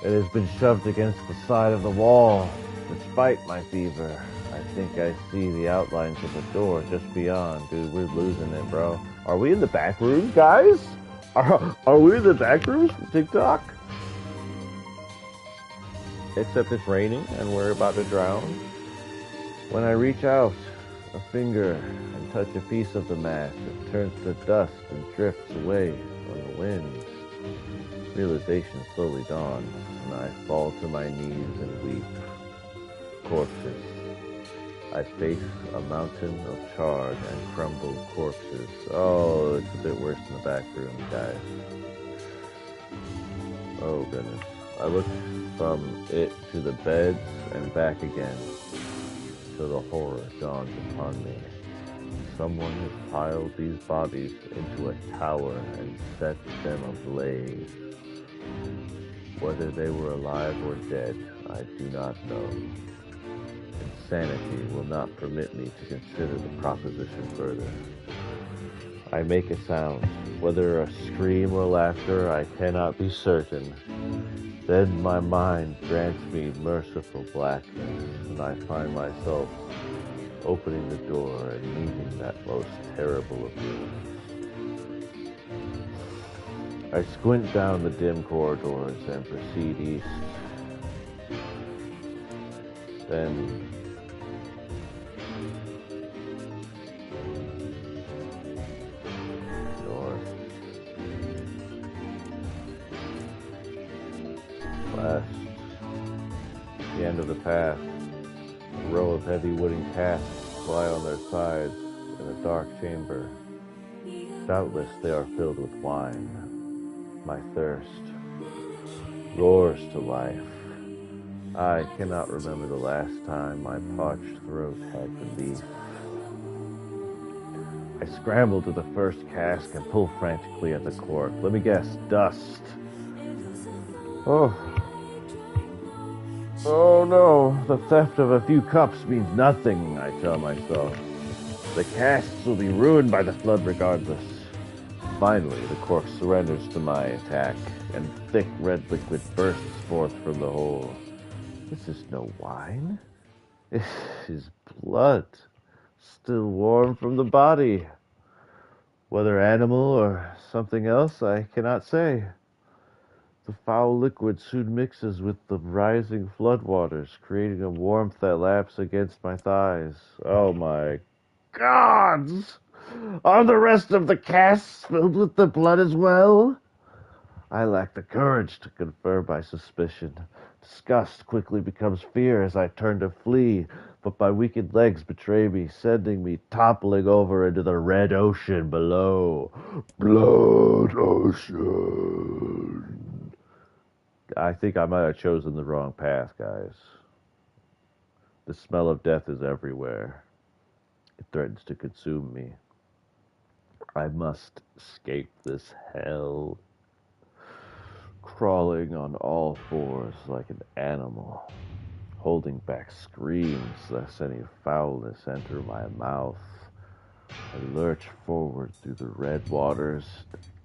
It has been shoved against the side of the wall. Despite my fever, I think I see the outlines of the door just beyond. Dude, we're losing it, bro. Are we in the back rooms, guys? Are we in the back rooms from TikTok? Except it's raining and we're about to drown. When I reach out a finger and touch a piece of the mass, it turns to dust and drifts away on the wind. Realization slowly dawns, and I fall to my knees and weep. Corpses. I face a mountain of charred and crumbled corpses. Oh, it's a bit worse in the back room, guys. Oh, goodness. I look from it to the beds and back again, till the horror dawns upon me. Someone has piled these bodies into a tower and set them ablaze. Whether they were alive or dead, I do not know. Insanity will not permit me to consider the proposition further. I make a sound, whether a scream or laughter, I cannot be certain. Then my mind grants me merciful blackness, and I find myself opening the door and meeting that most terrible of rooms. I squint down the dim corridors and proceed east. Then north. West. The end of the path. A row of heavy wooden casks lie on their sides in a dark chamber. Doubtless they are filled with wine. My thirst roars to life. I cannot remember the last time my parched throat had relief. I scramble to the first cask and pull frantically at the cork. Let me guess, dust. Oh no, the theft of a few cups means nothing, I tell myself. The casks will be ruined by the flood regardless. Finally, the cork surrenders to my attack, and thick red liquid bursts forth from the hole. This is no wine. It is blood, still warm from the body. Whether animal or something else, I cannot say. The foul liquid soon mixes with the rising floodwaters, creating a warmth that laps against my thighs. Oh my gods! Are the rest of the casks filled with the blood as well? I lack the courage to confirm my suspicion. Disgust quickly becomes fear as I turn to flee, but my weakened legs betray me, sending me toppling over into the red ocean below. Blood ocean. I think I might have chosen the wrong path, guys. The smell of death is everywhere. It threatens to consume me. I must escape this hell. Crawling on all fours like an animal, holding back screams lest any foulness enter my mouth. I lurch forward through the red waters,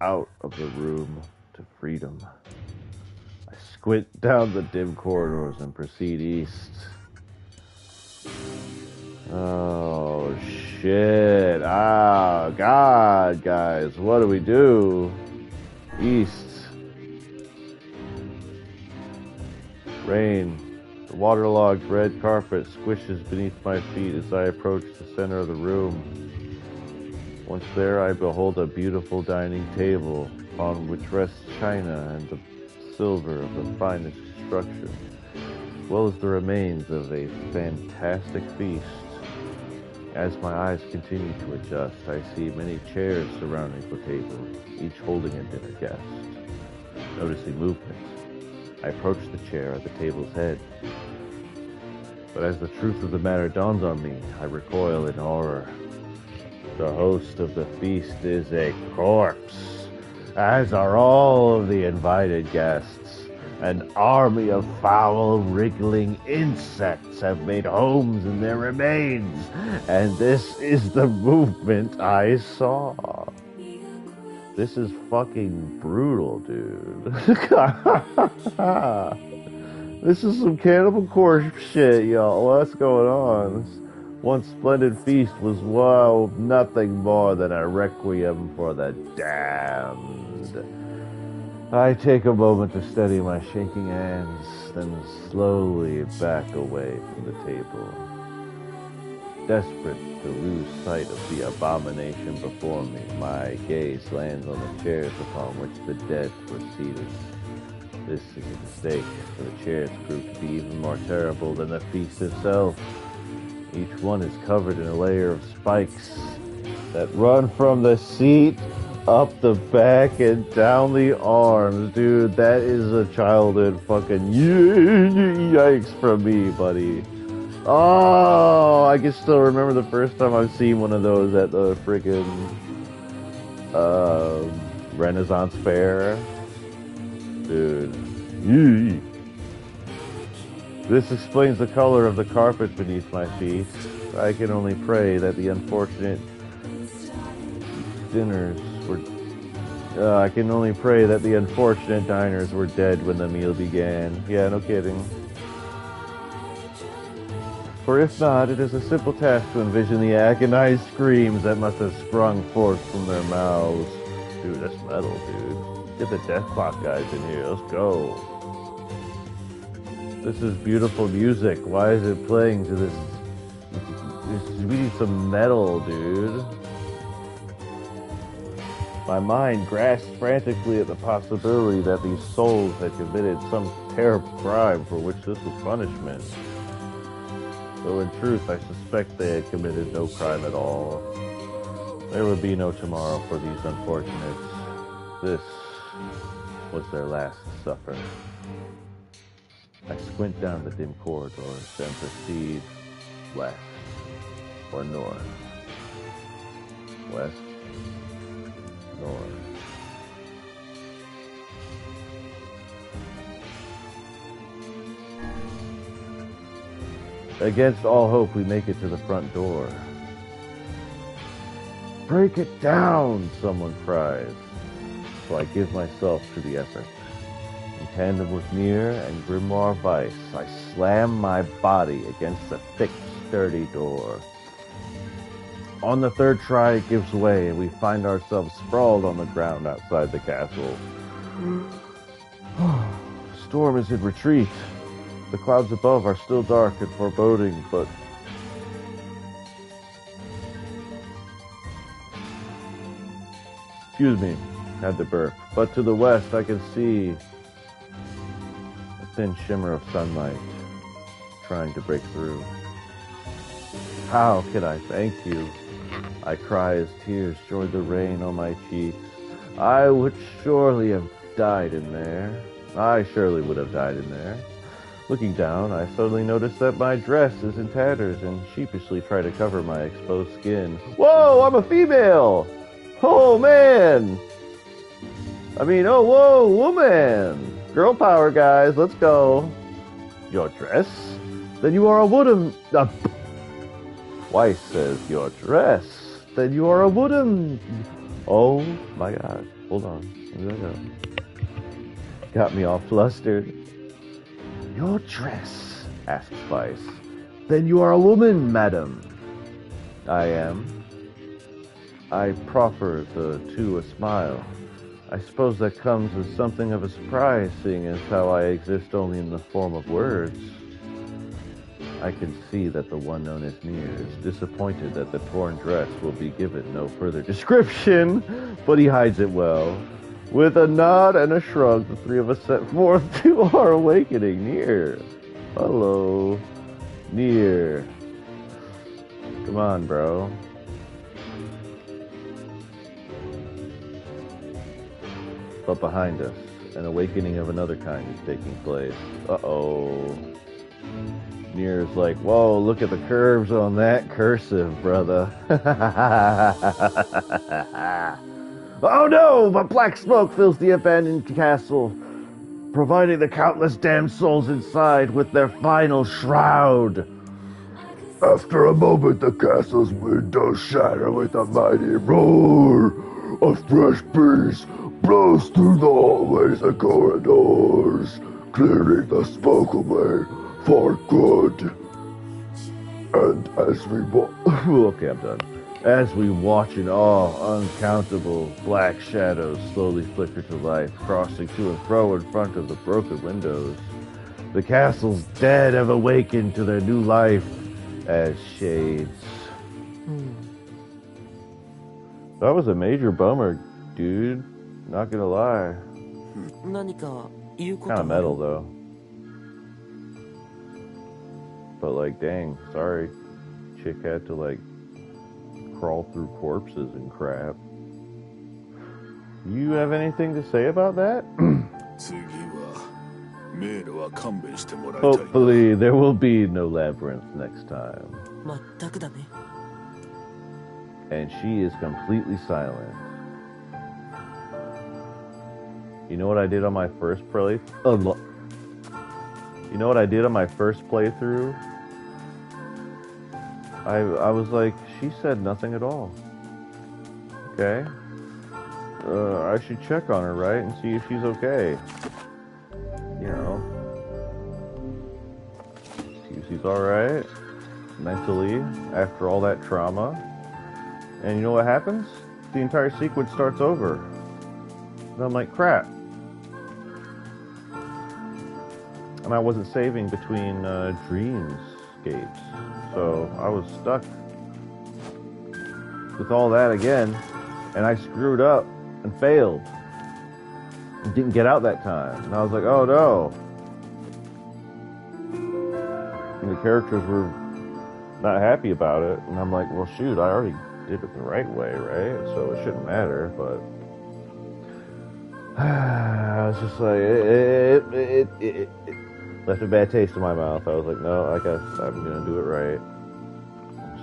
out of the room to freedom. I squint down the dim corridors and proceed east. Oh, shit. Ah, God, guys, what do we do? East. Rain. The waterlogged red carpet squishes beneath my feet as I approach the center of the room. Once there, I behold a beautiful dining table on which rests china and the silver of the finest construction, as well as the remains of a fantastic feast. As my eyes continue to adjust, I see many chairs surrounding the table, each holding a dinner guest. Noticing movement, I approach the chair at the table's head. But as the truth of the matter dawns on me, I recoil in horror. The host of the feast is a corpse, as are all of the invited guests. An army of foul, wriggling insects have made homes in their remains, and this is the movement I saw. This is fucking brutal, dude. This is some Cannibal Corpse shit, y'all. What's going on? This one splendid feast was, wow, nothing more than a requiem for the damned. I take a moment to steady my shaking hands, then slowly back away from the table. Desperate to lose sight of the abomination before me, my gaze lands on the chairs upon which the dead were seated. This is a mistake, for the chairs prove to be even more terrible than the feast itself. Each one is covered in a layer of spikes that run from the seat up the back and down the arms. Dude, that is a childhood fucking yikes from me, buddy. Oh, I can still remember the first time I've seen one of those at the freaking Renaissance Fair. Dude. Yee. This explains the color of the carpet beneath my feet. I can only pray that the unfortunate dinners were... I can only pray that the unfortunate diners were dead when the meal began. Yeah, no kidding. For if not, it is a simple task to envision the agonized screams that must have sprung forth from their mouths. Dude, that's metal, dude. Get the Death Clock guys in here. Let's go. This is beautiful music. Why is it playing to this? We need some metal, dude. My mind grasped frantically at the possibility that these souls had committed some terrible crime for which this was punishment. Though in truth, I suspect they had committed no crime at all. There would be no tomorrow for these unfortunates. This was their last supper. I squint down the dim corridors and proceed west or north. West, north. Against all hope, we make it to the front door. Break it down, someone cries. So I give myself to the effort. In tandem with NieR and Grimoire Vice, I slam my body against the thick, sturdy door. On the third try, it gives way, and we find ourselves sprawled on the ground outside the castle. The storm is in retreat. The clouds above are still dark and foreboding, but... Excuse me, had to burp. But to the west, I can see a thin shimmer of sunlight trying to break through. How can I thank you? I cry as tears join the rain on my cheeks. I would surely have died in there. I surely would have died in there. Looking down, I suddenly notice that my dress is in tatters and sheepishly try to cover my exposed skin. Whoa, I'm a female! Oh, man! Oh, whoa, woman! Girl power, guys, let's go. Your dress? Then you are a woman. Weiss says, your dress? Then you are a woman. Oh, my God. Hold on. Where did I go? Got me all flustered. Your dress? Asks Weiss. Then you are a woman, madam. I am. I proffer the two a smile. I suppose that comes as something of a surprise, seeing as how I exist only in the form of words. I can see that the one known as NieR is disappointed that the torn dress will be given no further description, but he hides it well. With a nod and a shrug, the three of us set forth to our awakening. NieR. Hello. NieR. Come on, bro. But behind us, an awakening of another kind is taking place. Uh-oh. NieR is like, whoa, look at the curves on that cursive, brother. Oh no! But black smoke fills the abandoned castle, providing the countless damned souls inside with their final shroud. After a moment, the castle's windows shatter with a mighty roar. A fresh breeze blows through the hallways and corridors, clearing the smoke away for good. And as we okay, I'm done. As we watch in awe, uncountable black shadows slowly flicker to life, crossing to and fro in front of the broken windows. The castle's dead have awakened to their new life as shades. That was a major bummer, dude. Not gonna lie. Kind of metal, though. But, like, dang, sorry. Chick had to, like, crawl through corpses and crap. You have anything to say about that? Hopefully there will be no labyrinth next time. And she is completely silent. You know what I did on my first playthrough? You know what I did on my first playthrough? I was like, she said nothing at all. Okay? I should check on her, right? And see if she's okay. You know. See if she's alright. Mentally. After all that trauma. And you know what happens? The entire sequence starts over. And I'm like, crap. And I wasn't saving between dreamscapes. So I was stuck with all that again. And I screwed up and failed. And didn't get out that time. And I was like, oh no. And the characters were not happy about it. And I'm like, well shoot, I already did it the right way, right? So it shouldn't matter, but I was just like, it left a bad taste in my mouth. I was like, no, I guess I'm gonna do it right.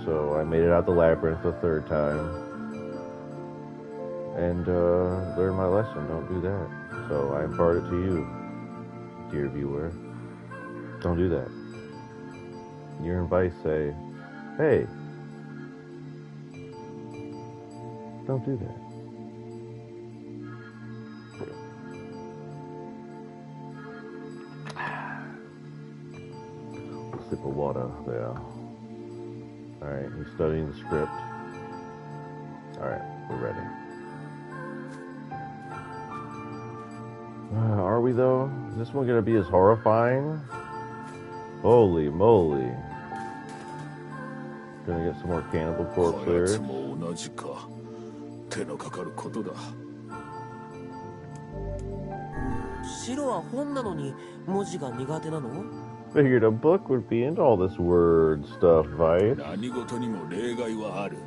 So I made it out the labyrinth the third time. And learned my lesson, don't do that. So I impart it to you, dear viewer. Don't do that. Your advice say, hey, don't do that. A sip of water there. Alright, he's studying the script. Alright, we're ready. Are we though? Is this one gonna be as horrifying? Holy moly. Gonna get some more cannibal corpse lyrics. 白は本なのに文字が苦手なの? Figured a book would be into all this word stuff, right? 何事にも例外はある。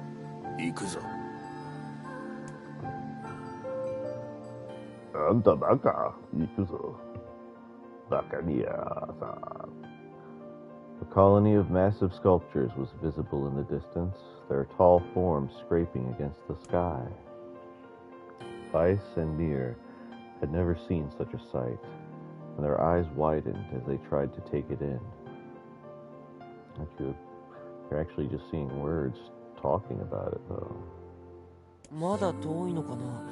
行くぞ。あんたバカ。行くぞ。バカニアさん。A colony of massive sculptures was visible in the distance, their tall forms scraping against the sky. Vice and NieR had never seen such a sight, and their eyes widened as they tried to take it in. You're actually just seeing words talking about it, though. まだ遠いのかな?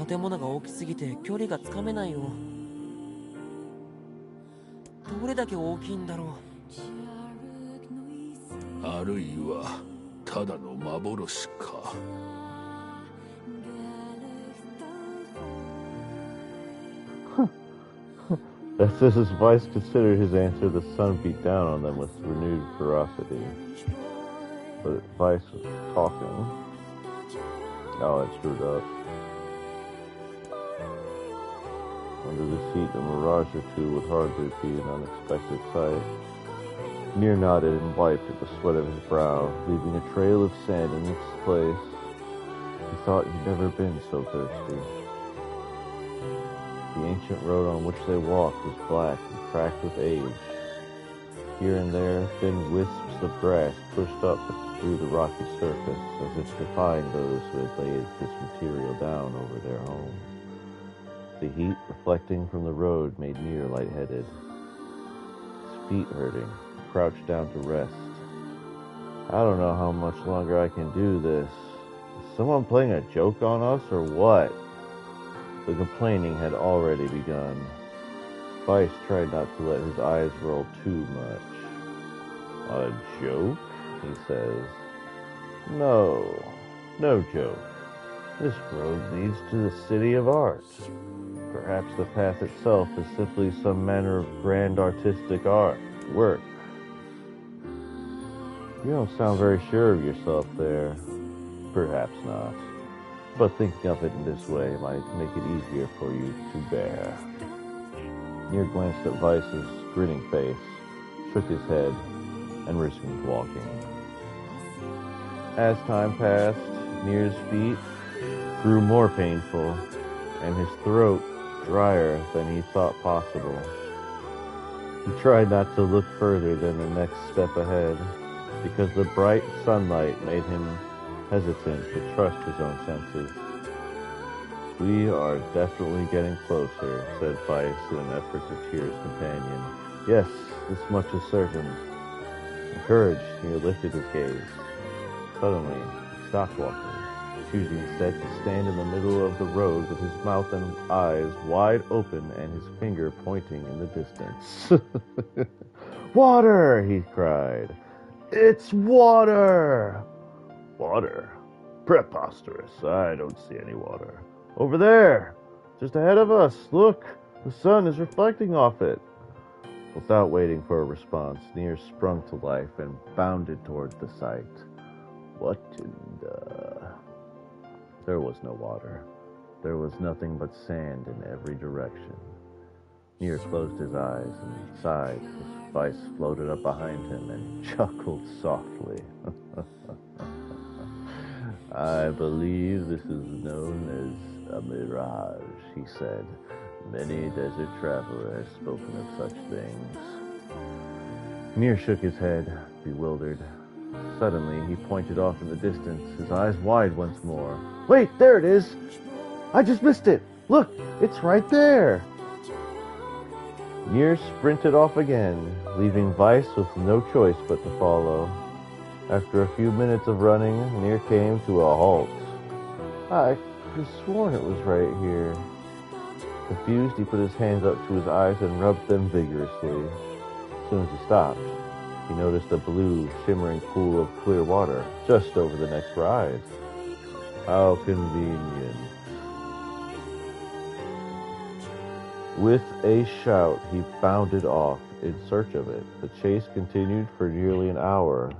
建物が大きすぎて距離がつかめないよ。どれだけ大きいんだろう。あるいはただの幻か。As his vice considered his answer, the sun beat down on them with renewed ferocity. But Vice was talking. Oh, it screwed up. Under this heat, a mirage or two would hardly be an unexpected sight. NieR nodded and wiped at the sweat of his brow, leaving a trail of sand in its place. He thought he'd never been so thirsty. The ancient road on which they walked was black and cracked with age. Here and there, thin wisps of grass pushed up through the rocky surface, as if defying those who had laid this material down over their home. The heat reflecting from the road made NieR lightheaded. His feet hurting, he crouched down to rest. I don't know how much longer I can do this. Is someone playing a joke on us, or what? The complaining had already begun. Vice tried not to let his eyes roll too much. A joke? He says. No joke. This road leads to the city of art. Perhaps the path itself is simply some manner of grand artistic work. You don't sound very sure of yourself there. Perhaps not. But thinking of it in this way might make it easier for you to bear. NieR glanced at Vice's grinning face, shook his head, and resumed walking. As time passed, NieR's feet grew more painful, and his throat drier than he thought possible. He tried not to look further than the next step ahead, because the bright sunlight made him hesitant to trust his own senses. We are definitely getting closer, said Vice in an effort to cheer his companion. Yes, this much is certain. Encouraged, NieR lifted his gaze. Suddenly, he stopped walking, choosing instead to stand in the middle of the road with his mouth and eyes wide open and his finger pointing in the distance. "Water!" he cried. "It's water!" "Water? Preposterous. I don't see any water. Over there, just ahead of us. Look, the sun is reflecting off it." Without waiting for a response, NieR sprung to life and bounded towards the sight. What in the... There was no water. There was nothing but sand in every direction. NieR closed his eyes and sighed. His vice floated up behind him and chuckled softly. "I believe this is known as a mirage," he said. "Many desert traveler has spoken of such things." NieR shook his head, bewildered. Suddenly, he pointed off in the distance, his eyes wide once more. "Wait, there it is! I just missed it! Look, it's right there!" NieR sprinted off again, leaving Vice with no choice but to follow. After a few minutes of running, NieR came to a halt. "I could have sworn it was right here." Confused, he put his hands up to his eyes and rubbed them vigorously. As soon as he stopped, he noticed a blue, shimmering pool of clear water just over the next rise. How convenient. With a shout, he bounded off in search of it. The chase continued for nearly an hour,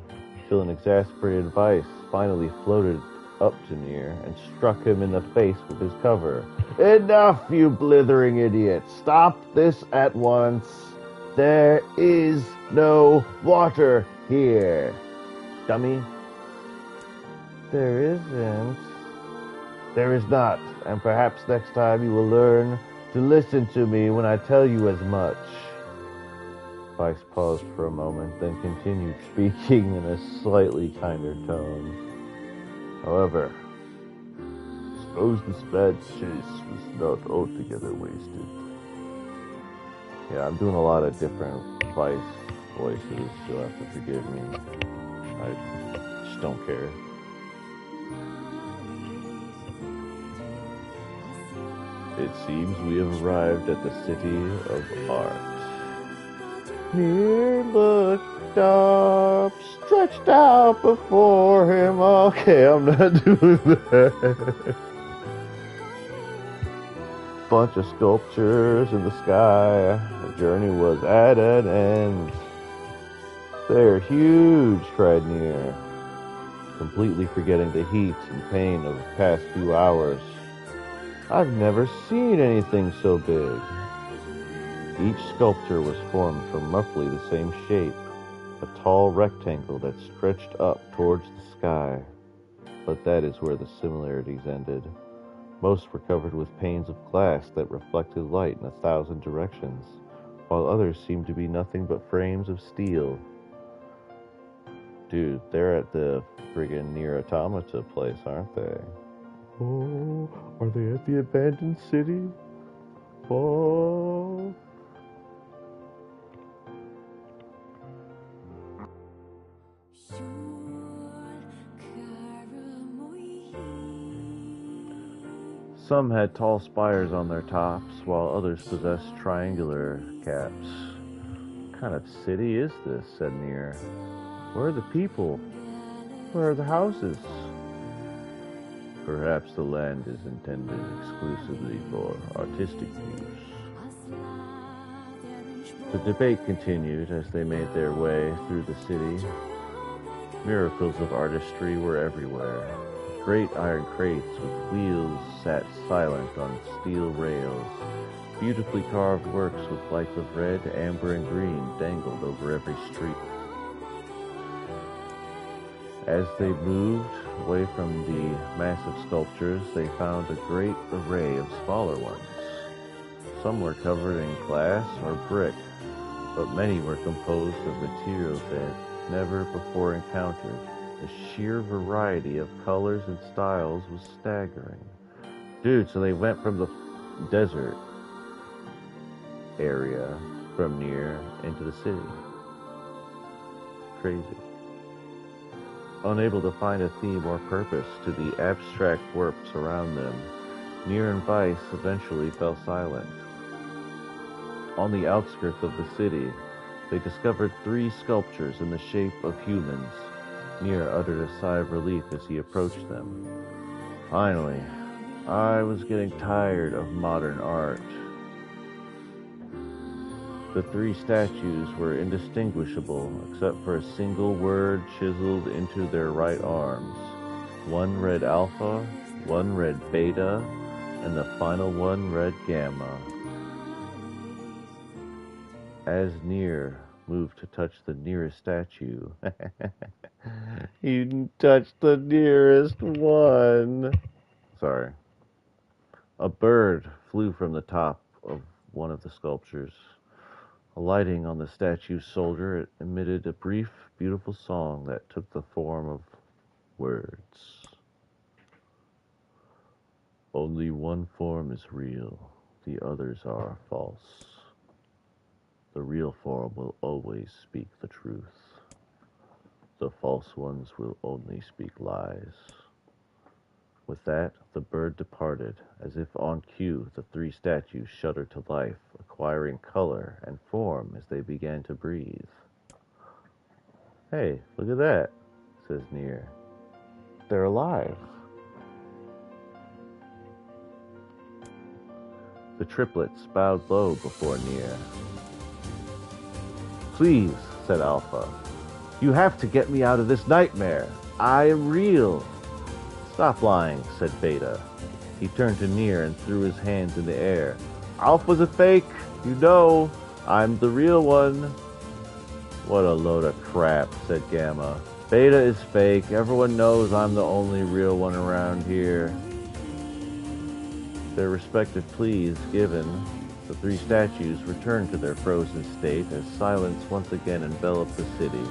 till an exasperated Vice finally floated up to NieR and struck him in the face with his cover. "Enough, you blithering idiot! Stop this at once! There is no water here, dummy." "There isn't." "There is not, and perhaps next time you will learn to listen to me when I tell you as much." Vice paused for a moment, then continued speaking in a slightly kinder tone. "However, suppose this bad chase was not altogether wasted." Yeah, I'm doing a lot of different Vice voices. You'll have to forgive me. I just don't care. "It seems we have arrived at the city of art." NieR looked up, stretched out before him. Okay, I'm not doing that. Bunch of sculptures in the sky. The journey was at an end. "They're huge," cried NieR, completely forgetting the heat and pain of the past few hours. "I've never seen anything so big." Each sculpture was formed from roughly the same shape, a tall rectangle that stretched up towards the sky. But that is where the similarities ended. Most were covered with panes of glass that reflected light in 1,000 directions, while others seemed to be nothing but frames of steel. Dude, they're at the friggin' NieR Automata place, aren't they? Oh, are they at the abandoned city? Oh. Some had tall spires on their tops, while others possessed triangular caps. "What kind of city is this?" said NieR. "Where are the people? Where are the houses?" "Perhaps the land is intended exclusively for artistic use." The debate continued as they made their way through the city. Miracles of artistry were everywhere. Great iron crates with wheels sat silent on steel rails. Beautifully carved works with lights of red, amber, and green dangled over every street. As they moved away from the massive sculptures, they found a great array of smaller ones. Some were covered in glass or brick, but many were composed of materials they had never before encountered. The sheer variety of colors and styles was staggering. Dude, so they went from the desert area from NieR into the city. Crazy. Unable to find a theme or purpose to the abstract works around them, NieR and Weiss eventually fell silent. On the outskirts of the city, they discovered 3 sculptures in the shape of humans. NieR uttered a sigh of relief as he approached them. Finally, I was getting tired of modern art. The 3 statues were indistinguishable except for a single word chiseled into their right arms. One read Alpha, one read Beta, and the final one read Gamma. As NieR moved to touch the nearest statue, he touched the nearest one. Sorry. A bird flew from the top of one of the sculptures. Alighting on the statue's shoulder, it emitted a brief, beautiful song that took the form of words. Only one form is real, the others are false. The real form will always speak the truth. The false ones will only speak lies. With that, the bird departed. As if on cue, the 3 statues shuddered to life, acquiring color and form as they began to breathe. Hey, look at that, says NieR. They're alive. The triplets bowed low before NieR. Please, said Alpha. You have to get me out of this nightmare. I am real. Stop lying, said Beta. He turned to NieR and threw his hands in the air. Alpha's a fake. You know, I'm the real one. What a load of crap, said Gamma. Beta is fake. Everyone knows I'm the only real one around here. Their respective pleas given, the 3 statues returned to their frozen state as silence once again enveloped the city.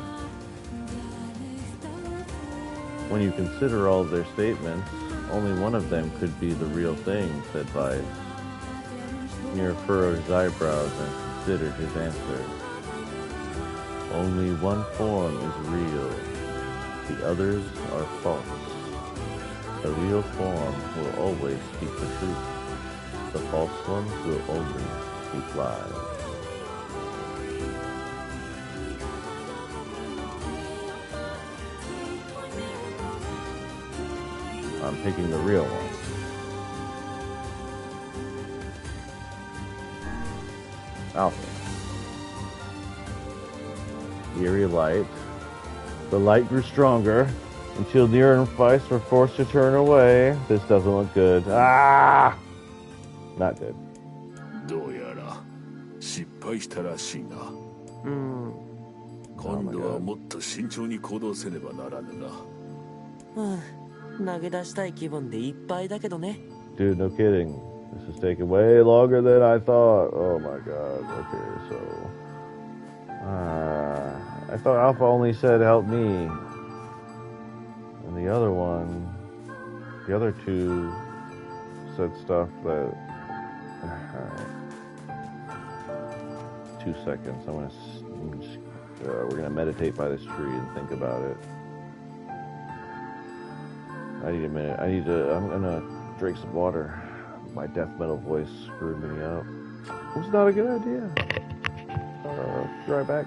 When you consider all of their statements, only one of them could be the real thing, said Weiss. NieR furrowed his eyebrows and considered his answer. Only one form is real. The others are false. The real form will always speak the truth. The false ones will only speak lies. I'm picking the real one. Alpha. Eerie light. The light grew stronger until NieR and Weiss were forced to turn away. This doesn't look good. Ah! Not good. どうやら失敗したらしいな。今度はもっと慎重に行動せねばならぬな。投げ出したい気分でいっぱいだけどね。 Dude, no kidding. This is taking way longer than I thought. Oh my god. Okay, so... I thought Alpha only said help me. And the other one... The other 2 said stuff that... Alright. 2 seconds. We're gonna meditate by this tree and think about it. I need a minute. I'm gonna drink some water. My death metal voice screwed me up. It was not a good idea. Be right back.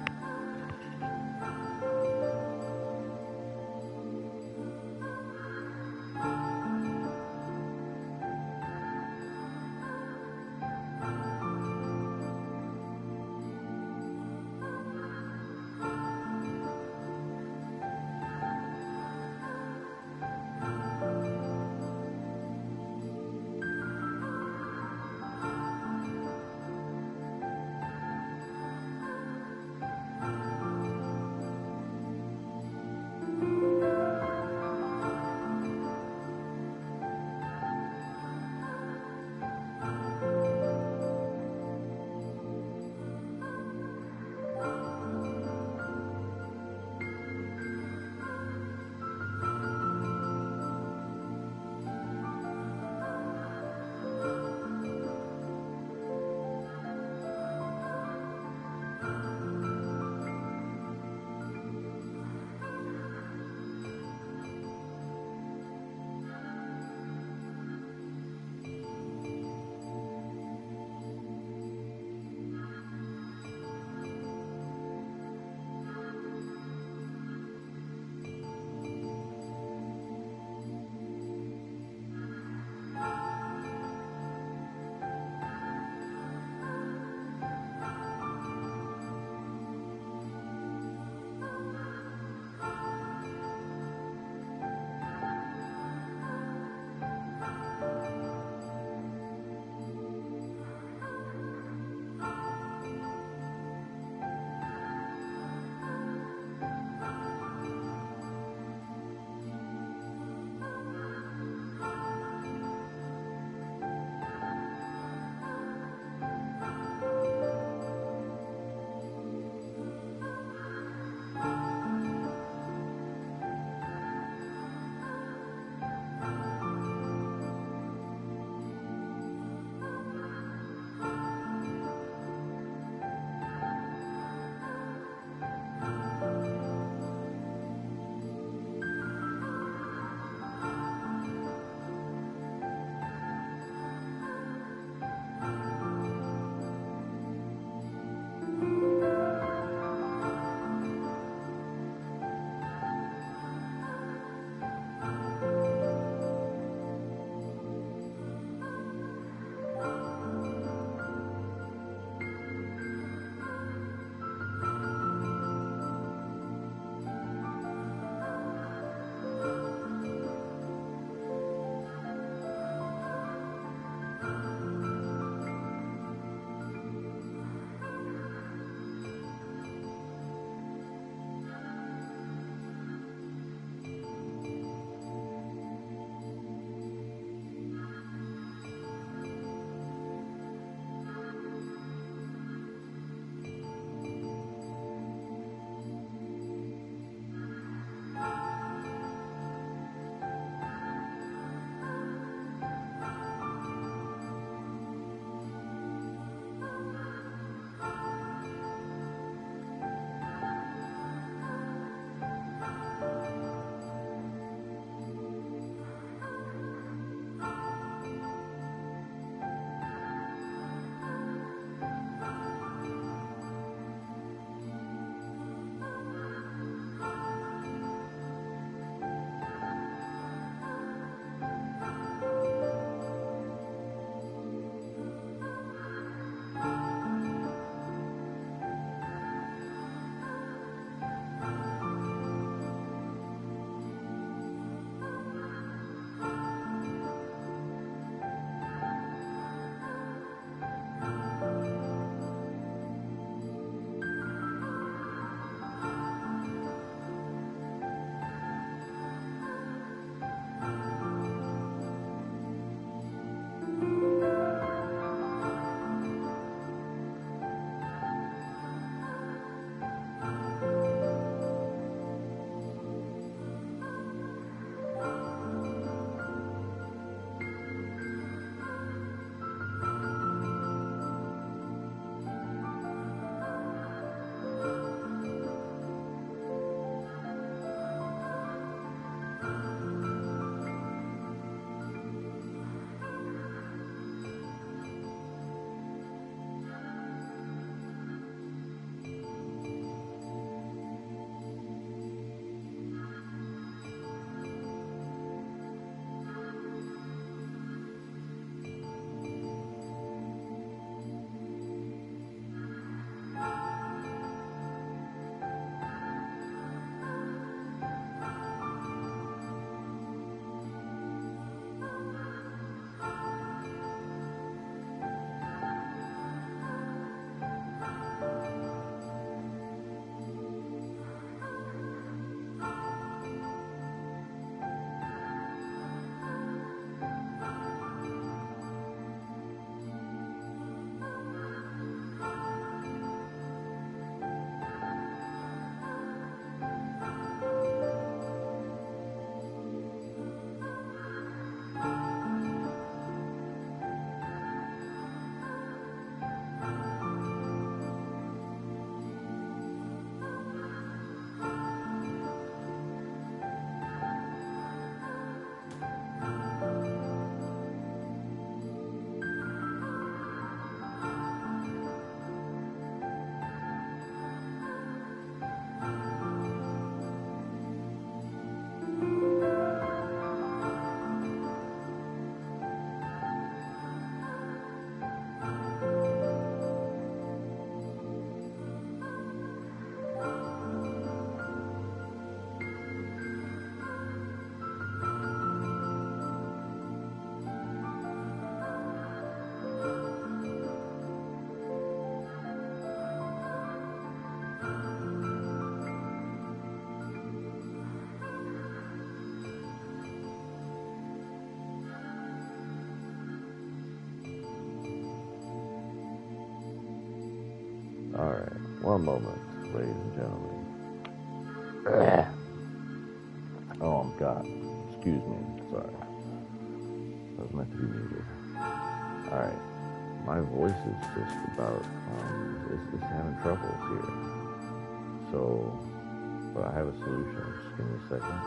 One moment, ladies and gentlemen. Oh, I'm God. Excuse me. Sorry. That was meant to be muted. Alright. My voice is just about, it's having troubles here. So, but I have a solution. Just give me a second.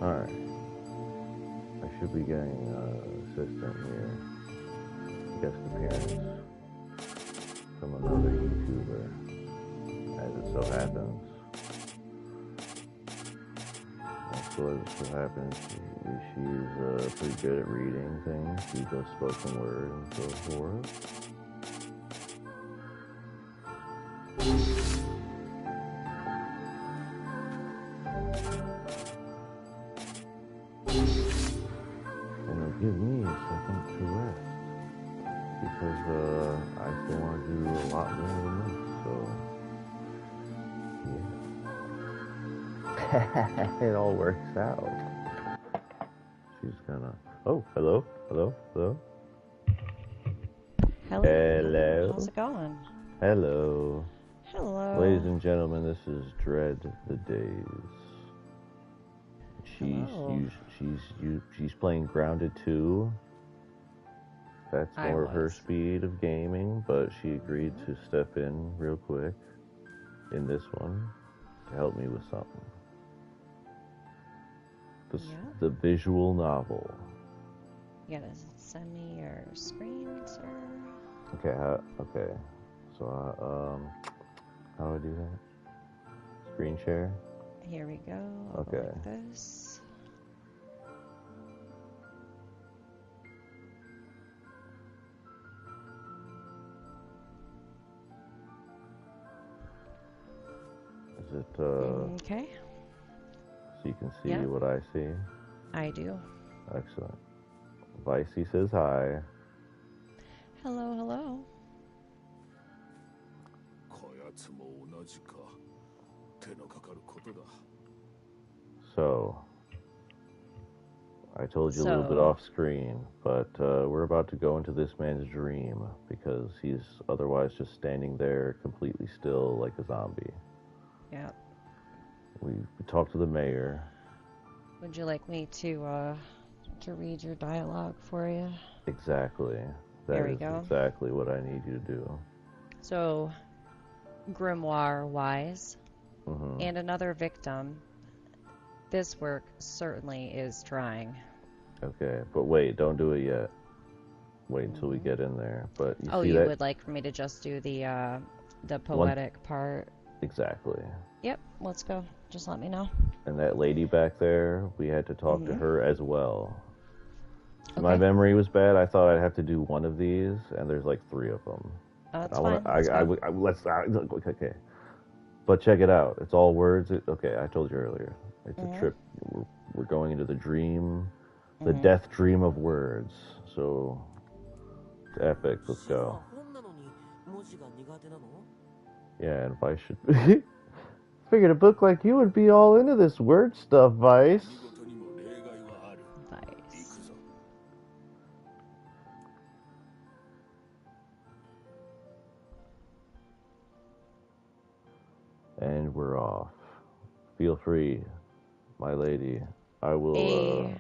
Alright. I should be getting an assistant here. Guest appearance from another YouTuber, as it so happens. Also, as it so happens, she's pretty good at reading things. She does spoken word and so forth. Give me a second to rest, because I still want to do a lot more than this, so yeah. It all works out. She's gonna, oh, hello. Hello. How's it going? Hello. Hello. Ladies and gentlemen, this is Dreadthedays. She's playing Grounded 2. That's more of her speed of gaming, but she agreed to step in real quick in this one to help me with something. The visual novel. You gotta send me your screen, sir. Okay. So, how do I do that? Screen share? Here we go. Okay. Go like this. Is it, okay. So you can see what I see? I do. Excellent. Vicey says hi. Hello. So, I told you a little bit off screen, but we're about to go into this man's dream because he's otherwise just standing there completely still like a zombie. Yep. We talked to the mayor. Would you like me to read your dialogue for you? Exactly. That is exactly what I need you to do. So, Grimoire Wise and another victim. This work certainly is trying. Okay, but wait, don't do it yet. Wait until we get in there. But you would like for me to just do the poetic part? Exactly. Yep, let's go. Just let me know. And that lady back there, we had to talk to her as well. Okay. My memory was bad. I thought I'd have to do one of these, and there's like 3 of them. That's fine. Okay. But check it out. It's all words. Okay, I told you earlier. It's a trip. We're going into the dream, the death dream of words. So, it's epic. Let's go. Yeah, and Vice should. Figured a book like you would be all into this word stuff, Vice. Vice. And we're off. Feel free, my lady. I will.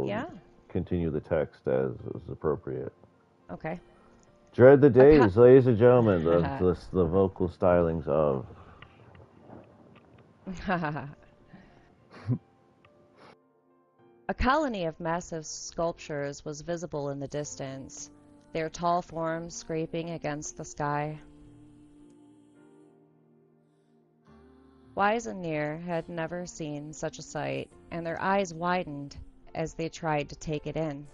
Yeah. Continue the text as is appropriate. Okay. Dread the days, ladies and gentlemen. The vocal stylings of. A colony of massive sculptures was visible in the distance, their tall forms scraping against the sky. Wise and NieR had never seen such a sight, and their eyes widened as they tried to take it in.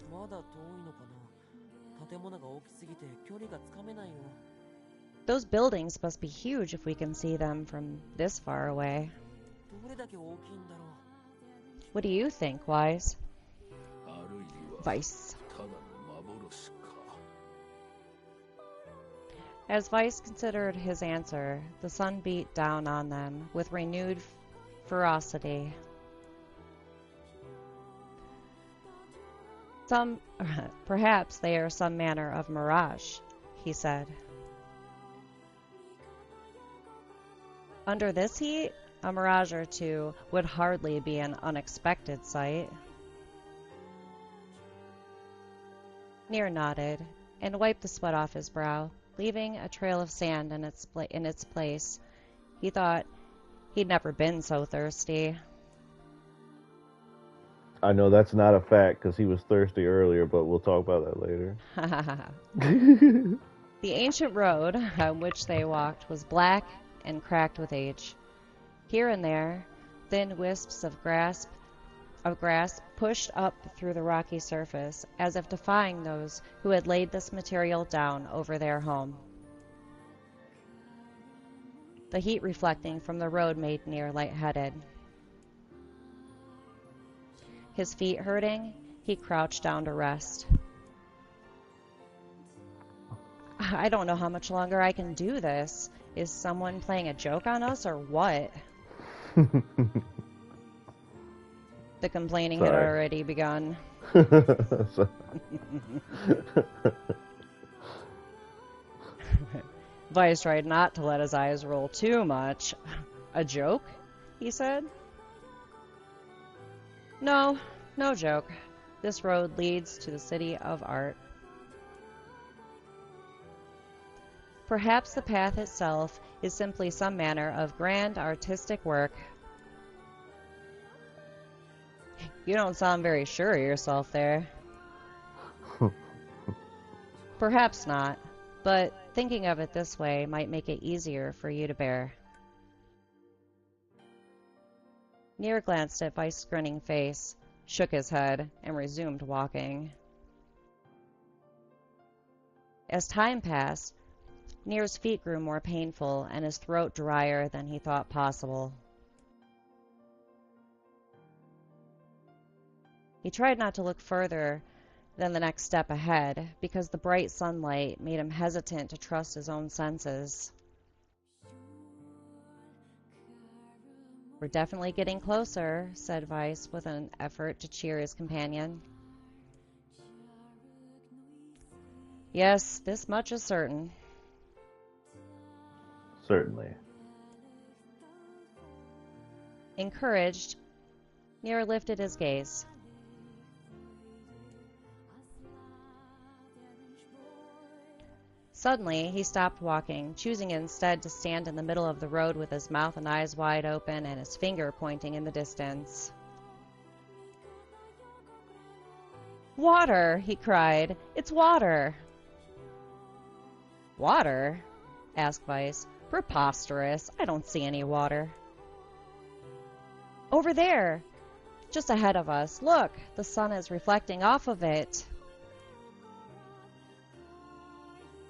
Those buildings must be huge if we can see them from this far away. What do you think, Wise? Vice. As Vice considered his answer, the sun beat down on them with renewed ferocity. Perhaps they are some manner of mirage, he said. Under this heat, a mirage or two would hardly be an unexpected sight. NieR nodded and wiped the sweat off his brow, leaving a trail of sand in its place. He thought he'd never been so thirsty. I know that's not a fact because he was thirsty earlier, but we'll talk about that later. The ancient road on which they walked was black and cracked with age. Here and there, thin wisps of grass pushed up through the rocky surface, as if defying those who had laid this material down over their home. The heat reflecting from the road made NieR lightheaded. His feet hurting, he crouched down to rest. I don't know how much longer I can do this. Is someone playing a joke on us or what? The complaining had already begun. Vice tried not to let his eyes roll too much. A joke? He said. No, no joke. This road leads to the city of art. Perhaps the path itself is simply some manner of grand artistic work. You don't sound very sure of yourself there. Perhaps not, but thinking of it this way might make it easier for you to bear. NieR glanced at Vice's grinning face, shook his head, and resumed walking. As time passed, NieR's feet grew more painful and his throat drier than he thought possible. He tried not to look further than the next step ahead, because the bright sunlight made him hesitant to trust his own senses. We're definitely getting closer, said Vice with an effort to cheer his companion. Yes, this much is certain. Certainly. Encouraged, NieR lifted his gaze. Suddenly, he stopped walking, choosing instead to stand in the middle of the road with his mouth and eyes wide open and his finger pointing in the distance. Water! He cried. It's water! Water? Asked Vice. Preposterous. I don't see any water. Over there! Just ahead of us. Look! The sun is reflecting off of it.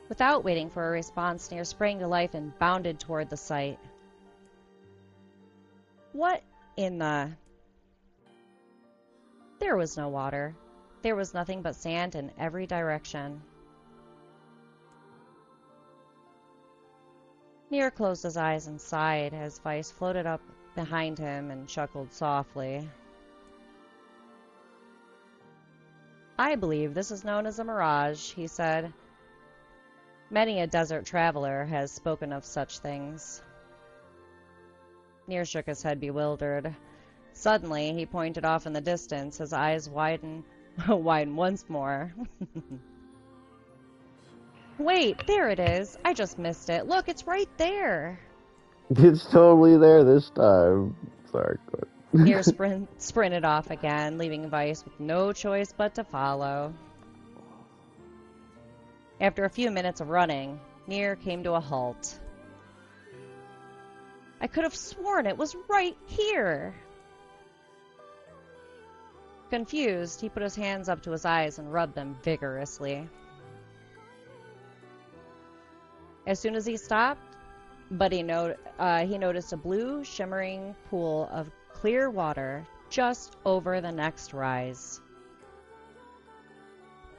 Without waiting for a response, NieR sprang to life and bounded toward the sight. What in the... There was no water. There was nothing but sand in every direction. NieR closed his eyes and sighed as Weiss floated up behind him and chuckled softly. I believe this is known as a mirage, he said. Many a desert traveler has spoken of such things. NieR shook his head, bewildered. Suddenly, he pointed off in the distance, his eyes widened once more. Wait, there it is. I just missed it. Look, it's right there. It's totally there this time. Sorry, go ahead. NieR sprinted off again, leaving Weiss with no choice but to follow. After a few minutes of running, NieR came to a halt. I could have sworn it was right here. Confused, he put his hands up to his eyes and rubbed them vigorously. As soon as he stopped, he noticed a blue, shimmering pool of clear water just over the next rise.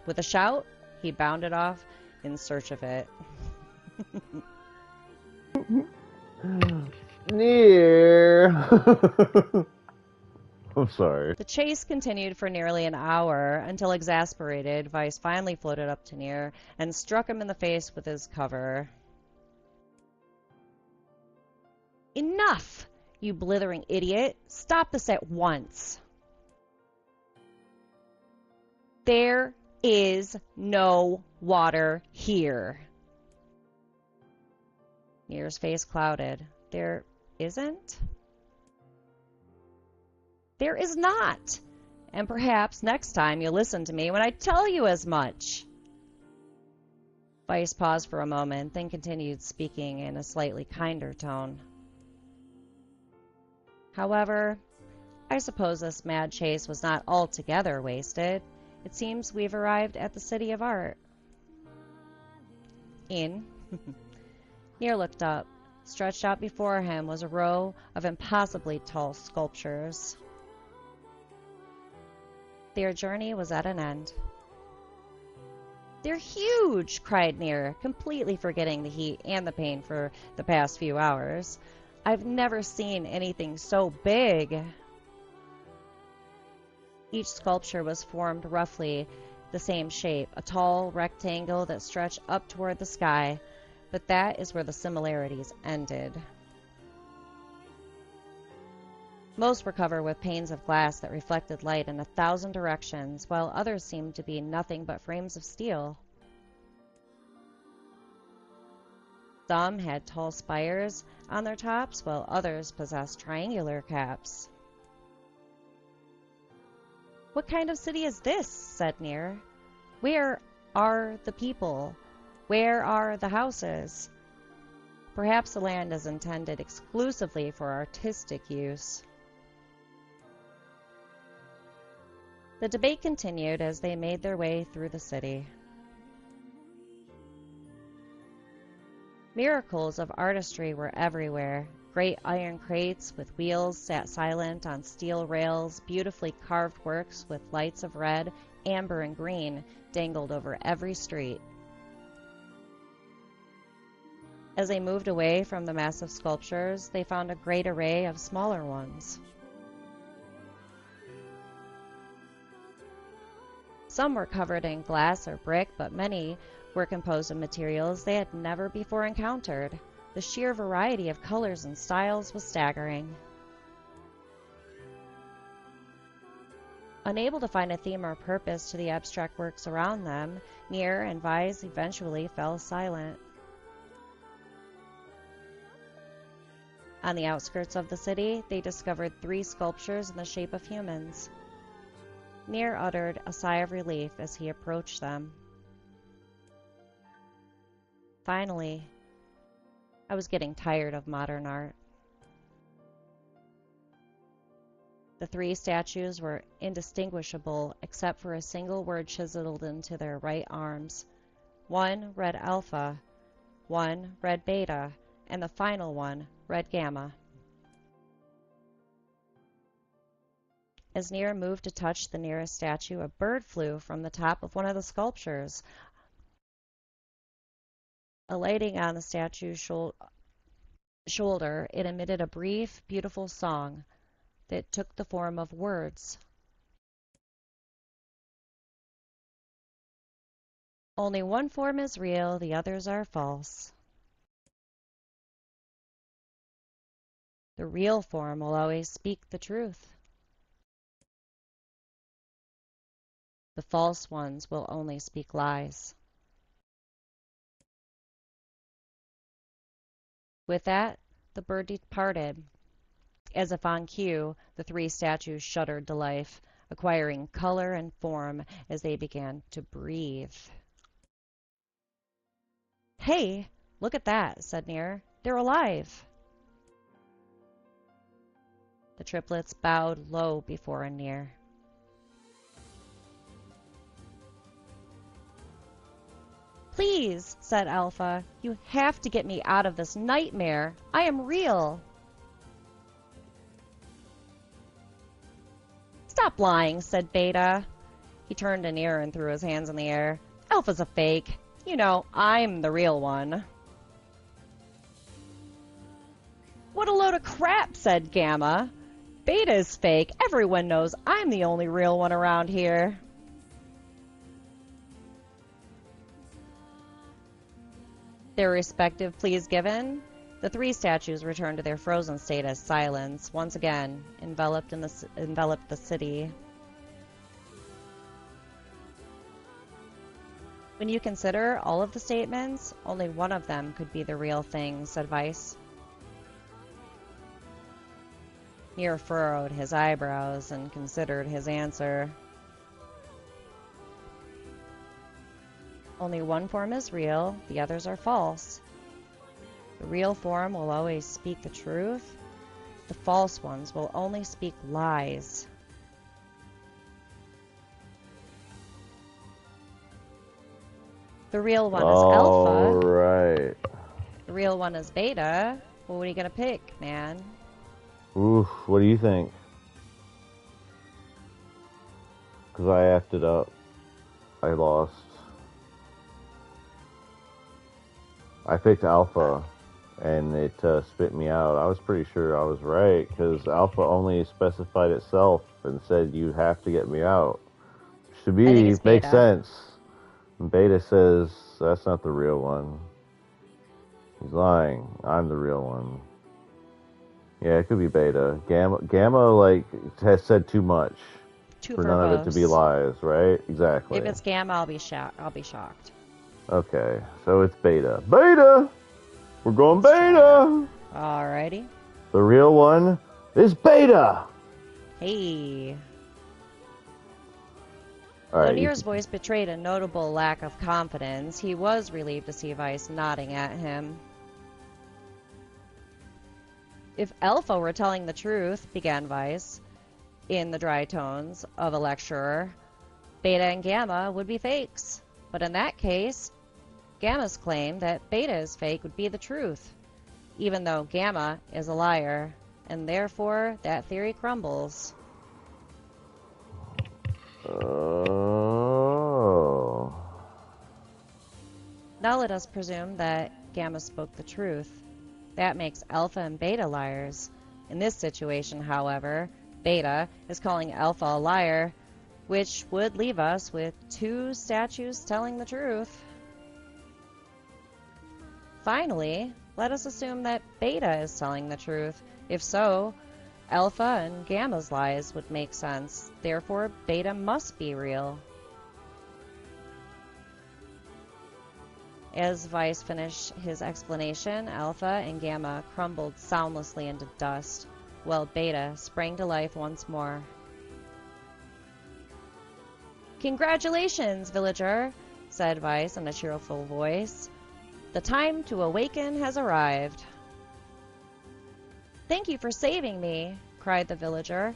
With a shout, he bounded off in search of it. NieR! I'm sorry. The chase continued for nearly an hour until, exasperated, Weiss finally floated up to NieR and struck him in the face with his cover. Enough, you blithering idiot! Stop this at once! There is no water here. NieR's face clouded. There isn't? There is not. And perhaps next time you'll listen to me when I tell you as much. Weiss paused for a moment, then continued speaking in a slightly kinder tone. However, I suppose this mad chase was not altogether wasted. It seems we've arrived at the City of Art. NieR looked up. Stretched out before him was a row of impossibly tall sculptures. Their journey was at an end. They're huge, cried NieR, completely forgetting the heat and the pain for the past few hours. I've never seen anything so big. Each sculpture was formed roughly the same shape, a tall rectangle that stretched up toward the sky, but that is where the similarities ended. Most were covered with panes of glass that reflected light in 1,000 directions, while others seemed to be nothing but frames of steel. Some had tall spires on their tops, while others possessed triangular caps. What kind of city is this? Said NieR. Where are the people? Where are the houses? Perhaps the land is intended exclusively for artistic use. The debate continued as they made their way through the city. Miracles of artistry were everywhere. Great iron crates with wheels sat silent on steel rails. Beautifully carved works with lights of red, amber, and green dangled over every street. As they moved away from the massive sculptures, they found a great array of smaller ones. Some were covered in glass or brick, but many were composed of materials they had never before encountered. The sheer variety of colors and styles was staggering. Unable to find a theme or purpose to the abstract works around them, NieR and Weiss eventually fell silent. On the outskirts of the city, they discovered 3 sculptures in the shape of humans. NieR uttered a sigh of relief as he approached them. Finally, I was getting tired of modern art. The 3 statues were indistinguishable except for a single word chiseled into their right arms. One read Alpha, one read Beta, and the final one read Gamma. As NieR moved to touch the nearest statue, a bird flew from the top of one of the sculptures. Alighting on the statue's shoulder, it emitted a brief, beautiful song that took the form of words. Only one form is real, the others are false. The real form will always speak the truth. The false ones will only speak lies. With that, the bird departed. As if on cue, the three statues shuddered to life, acquiring color and form as they began to breathe. "Hey, look at that," said NieR. "They're alive." The triplets bowed low before NieR. "Please," said Alpha, "you have to get me out of this nightmare. I am real." "Stop lying," said Beta. He turned to NieR and threw his hands in the air. "Alpha's a fake. You know, I'm the real one." "What a load of crap," said Gamma. "Beta is fake. Everyone knows I'm the only real one around here." Their respective pleas given, the three statues returned to their frozen state as silence once again enveloped the city. "When you consider all of the statements, only one of them could be the real thing," said Vice. NieR furrowed his eyebrows and considered his answer. "Only one form is real, the others are false. The real form will always speak the truth. The false ones will only speak lies." The real one is Alpha. All right. The real one is Beta. Well, what are you gonna pick, man? Oof, what do you think? Because I acted up. I lost. I picked Alpha, and it spit me out. I was pretty sure I was right, because Alpha only specified itself and said, "You have to get me out." To me, makes sense. And Beta says, "That's not the real one. He's lying. I'm the real one." Yeah, it could be Beta. Gamma like, has said too much for none of it to be lies, right? Exactly. If it's Gamma, I'll be shocked. Okay, so it's Beta. Beta! We're going Beta! Alrighty. The real one is Beta! Hey. All Though right, NieR's voice betrayed a notable lack of confidence, he was relieved to see Vice nodding at him. "If Alpha were telling the truth," began Vice, in the dry tones of a lecturer, "Beta and Gamma would be fakes. But in that case, Gamma's claim that Beta is fake would be the truth, even though Gamma is a liar, and therefore that theory crumbles." Oh. Now let us presume that Gamma spoke the truth. That makes Alpha and Beta liars. In this situation, however, Beta is calling Alpha a liar, which would leave us with two statues telling the truth. Finally, let us assume that Beta is telling the truth. If so, Alpha and Gamma's lies would make sense. Therefore, Beta must be real. As Vice finished his explanation, Alpha and Gamma crumbled soundlessly into dust, while Beta sprang to life once more. "Congratulations, villager," said Vice in a cheerful voice. "The time to awaken has arrived." "Thank you for saving me," cried the villager.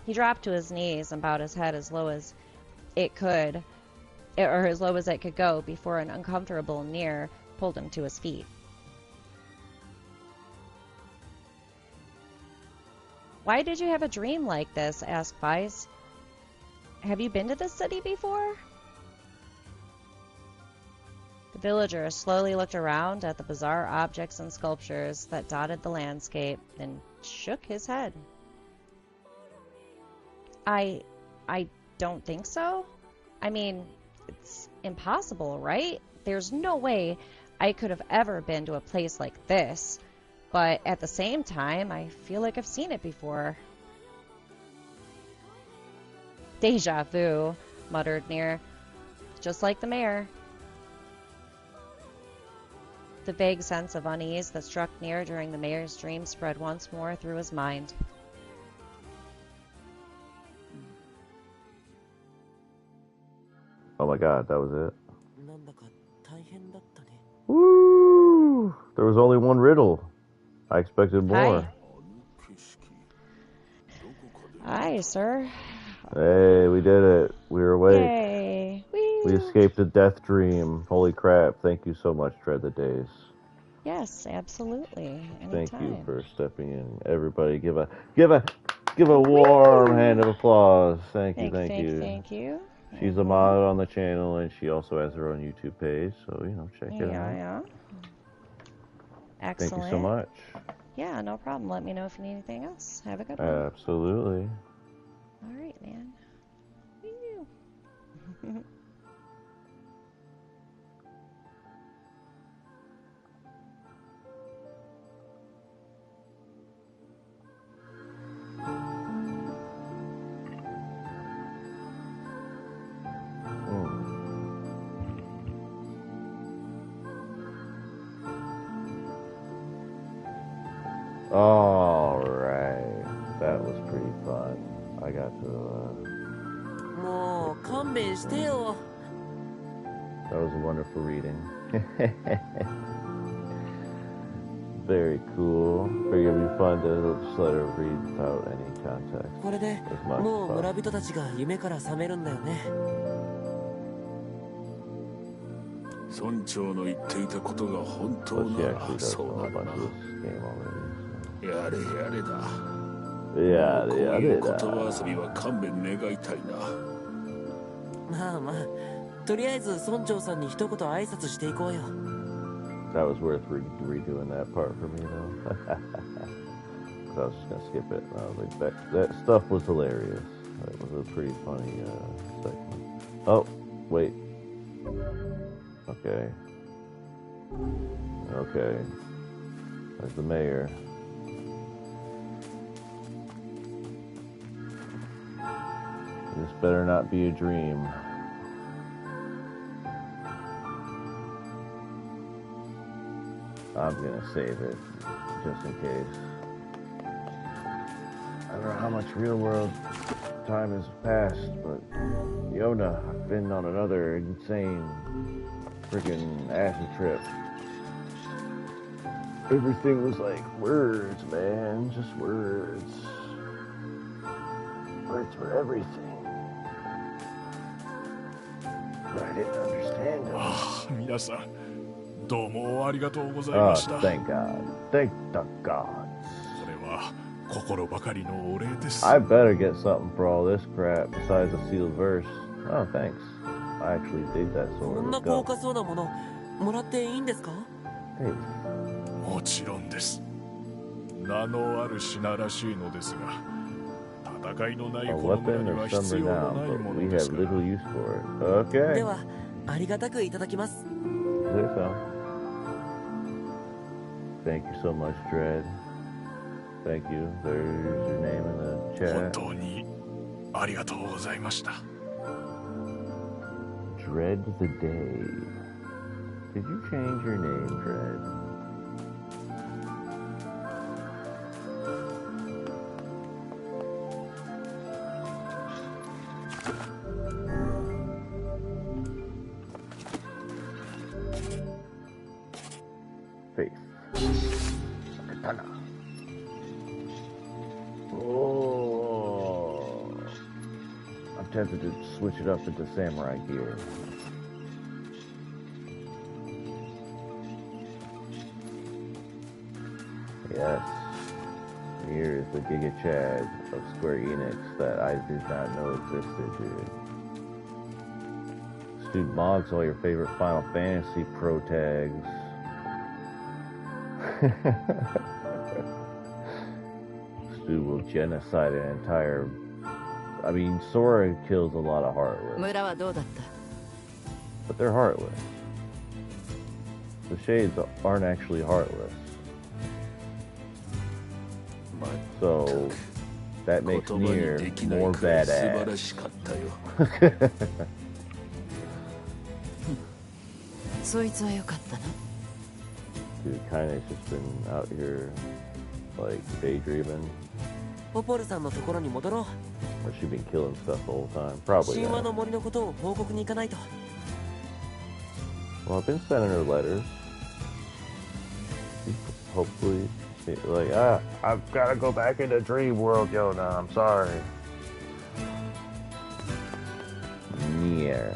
He dropped to his knees and bowed his head as low as it could, or as low as it could go, before an uncomfortable NieR pulled him to his feet. "Why did you have a dream like this?" asked Vice. "Have you been to this city before?" The villager slowly looked around at the bizarre objects and sculptures that dotted the landscape, then shook his head. I don't think so. I mean, it's impossible, right? There's no way I could have ever been to a place like this. But at the same time, I feel like I've seen it before. Deja vu, muttered NieR. Just like the mayor. The vague sense of unease that struck NieR during the mayor's dream spread once more through his mind. Oh my god, that was it? なんだか大変だったね。 Woo! There was only one riddle. I expected more. Aye, sir. Hey, we did it. We were awake. Yay. Whee. We escaped the Deathdream. Holy crap. Thank you so much, Dreadthedays. Yes, absolutely. Anytime. Thank you for stepping in. Everybody give a warm hand of applause. Thank you. Thank you. She's a mod on the channel, and she also has her own YouTube page, so, check it out. Yeah. Excellent. Thank you so much. Yeah, no problem. Let me know if you need anything else. Have a good one. Absolutely. All right, man. Alright. That was pretty fun. I got to, もう勘弁してよ。 That was a wonderful reading. Very cool. Figured it'd be fun to just let her read without any context. これで As much もう fun. 村人たちが夢から覚めるんだよね。村長の言っていたことが本当 But she なら actually does そう know な a る bunch な。 of this game already. やれやれだ。 Yeah, こう yeah, いう yeah. 言葉遊びは勘弁願いたいな。まあまあ、とりあえず村長さんに一言挨拶していこうよ。 That was worth redoing that part for me, though. Because I was just gonna skip it. I was like, that stuff was hilarious. That was a pretty funny segment. Oh, wait. Okay. Okay. There's the mayor. This better not be a dream. I'm gonna save it, just in case. I don't know how much real world time has passed, but Yona, I've been on another insane freaking acid trip. Everything was like words, man, just words. Words were everything. But I didn't understand them. 皆さん、どうもありがとうございました。 Oh, thank God. Thank the gods. それは心ばかりのお礼です。 I better get something for all this crap besides a sealed verse. Oh, thanks. I actually dig that こ sword. んな Let's 高 go. 価そうなものもらっていいんですか？ Hey. もちろんです。名のある品らしいのですが、戦いのない A この村 weapon には of 必 some 要の renown, ない but も we のです have から little use for it. で Okay. は、ありがたくいただきます。 There so. Thank you so much, Dread. Thank you. There's your name in the 本 chat. 当にありがとうございました。 Dread the Day. Did you change your name, Dread? Faith. Katana. Oh. I'm tempted to switch it up into samurai gear. Yes. Here is the Giga Chad of Square Enix that I did not know existed, dude. Dude mogs all your favorite Final Fantasy pro tags. This dude will genocide an entire... I mean, Sora kills a lot of Heartless. But they're Heartless. The Shades aren't actually Heartless. So, that makes NieR more badass. Dude, Kaine's just been out here, like, daydreaming. ポポルさんのところに戻ろう。 Or she been killing stuff the whole time. Probably. 神話の森のことを報告に行かないと。 Well, I've been sending her letters. Hopefully, like, I've got to go back into Dream World, Yona. I'm sorry. NieR.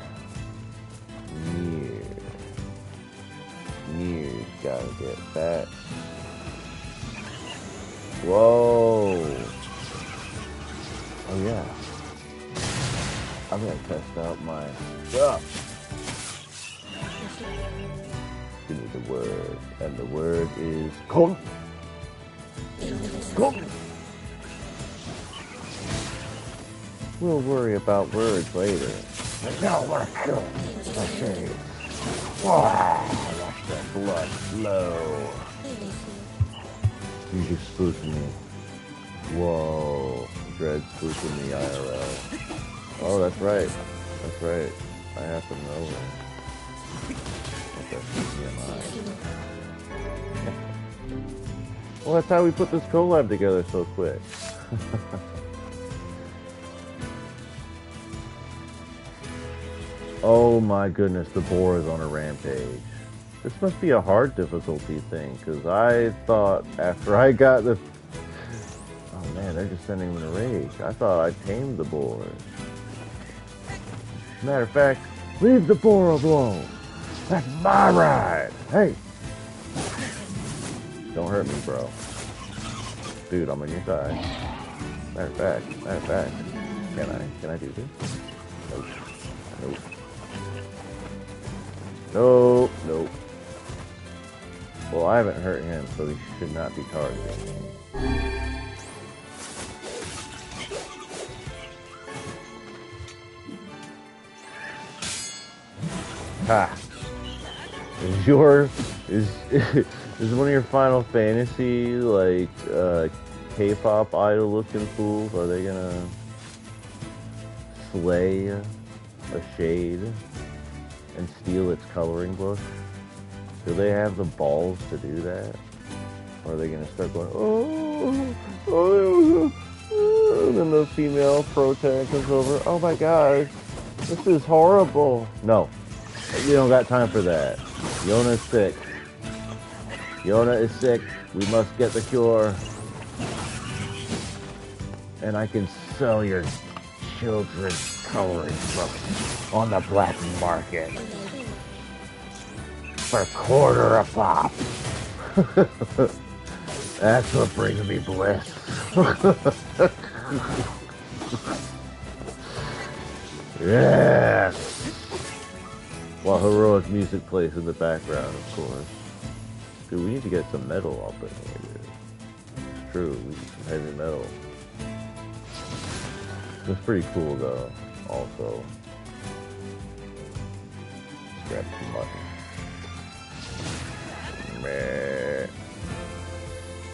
NieR's gotta get back. Whoa. Oh yeah. I'm gonna test out my stuff. Give me the word, and the word is Kon. Kon. We'll worry about words later. Now we're good. Okay. Watch the blood flow. You just spooked me. Whoa. Dread spooking me IRL. Oh, that's right. That's right. I have to know that. Well, that's how we put this collab together so quick. Oh my goodness, the boar is on a rampage. This must be a hard difficulty thing, because I thought after I got the... Oh man, they're just sending him in a rage. I thought I tamed the boar. Matter of fact, leave the boar alone. That's my ride. Hey. Don't hurt me, bro. Dude, I'm on your side. Matter of fact. Can I do this? Nope. Nope. Well, I haven't hurt him, so he should not be targeting me. Ha! Is one of your Final Fantasy, like, K-pop idol looking fools, are they gonna slay a shade and steal its coloring book? Do they have the balls to do that? Or are they gonna start going, oh, and then the female pro-tag comes over, oh my gosh, this is horrible. No, you don't got time for that. Yona's sick. Yona is sick. We must get the cure. And I can sell your children's coloring books on the black market for $1 a pop. That's what brings me bliss. Yes. While heroic music plays in the background, of course. Dude, we need to get some metal up in here, dude. It's true, we need some heavy metal. It's pretty cool, though, also. Let's grab some mutton. Meh.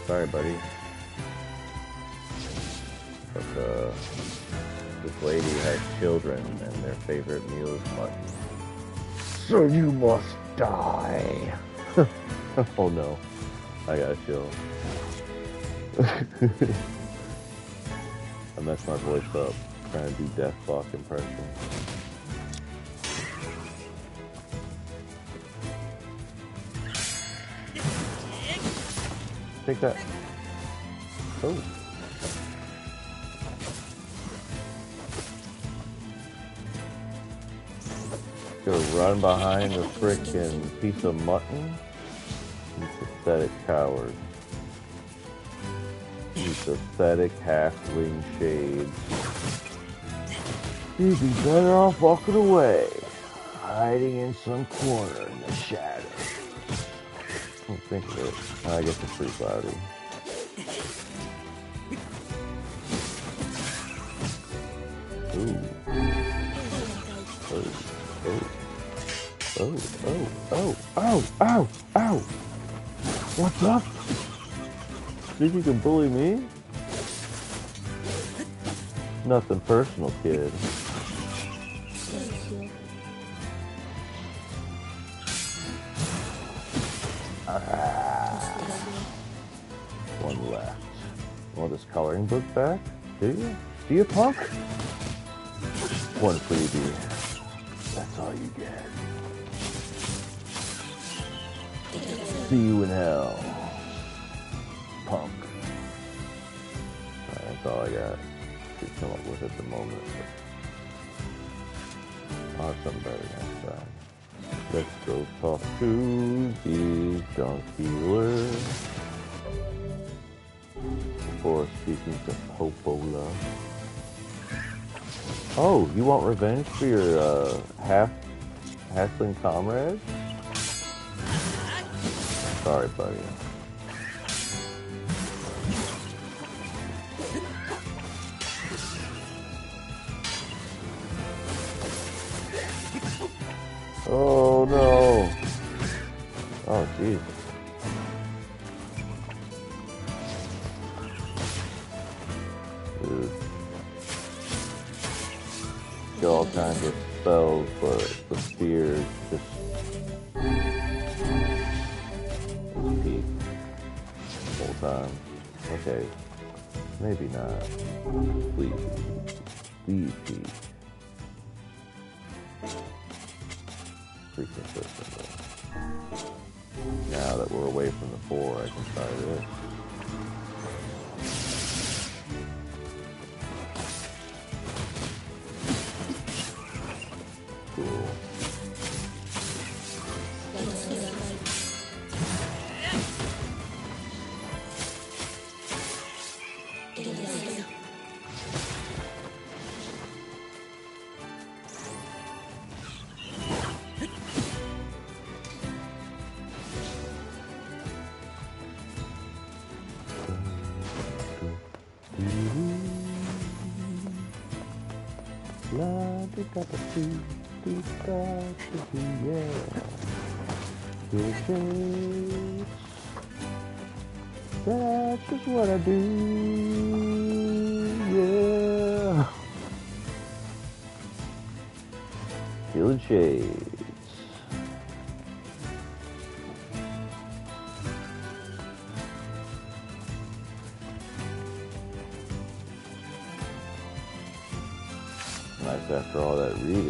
Sorry, buddy. But, this lady has children, and their favorite meal is mutton. So you must die. Oh no, I gotta chill. I messed my voice up trying to do Deathblock impression. Take that. Oh. Gonna run behind a frickin' piece of mutton? You pathetic coward. You pathetic halfling shades. You'd be better off walking away. I hiding in some corner in the shadows. I don't think of it. Oh, I guess it's pretty cloudy. Ooh. Ow! What's up? Think you can bully me? Nothing personal, kid. One left. Want this coloring book back? Do you? Do you, punk? One freebie. That's all you get. See you in hell, punk. That's all I got to come up with at the moment. I'll have something better next time. Let's go talk to the junk dealer before speaking to Popola. Oh, you want revenge for your halfling comrade? Sorry, buddy. Oh no! Oh jeez. Dude. Get all kinds of spells, but the spear just peak the whole time. Okay. Maybe not. Please. Please peak. Pretty consistent though. Now that we're away from the 4, I can try this. Cool. Yeah. That's just what I do. Yeah. Feeling shades. Nice after all that reading.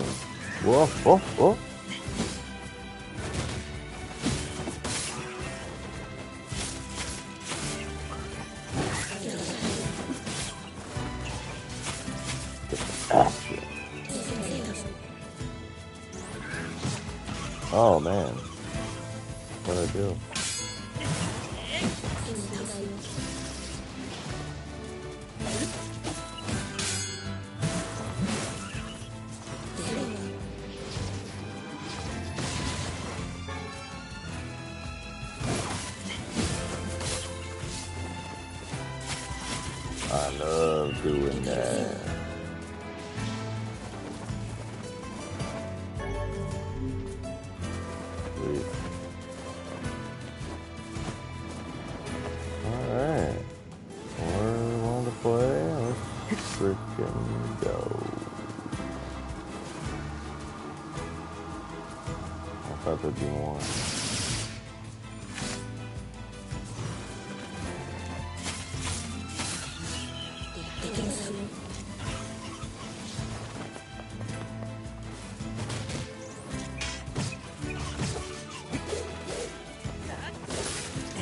Whoa, whoa, whoa. Action. Oh man. What'd I do? I love doing that. Sweet. Alright. Where we want to play? Let's freaking go. I thought there'd be more.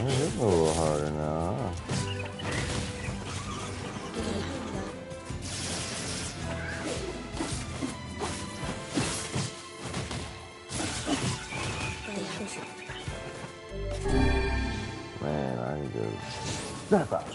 It's a little harder now, huh? Man, I need to snap out.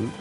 Oops.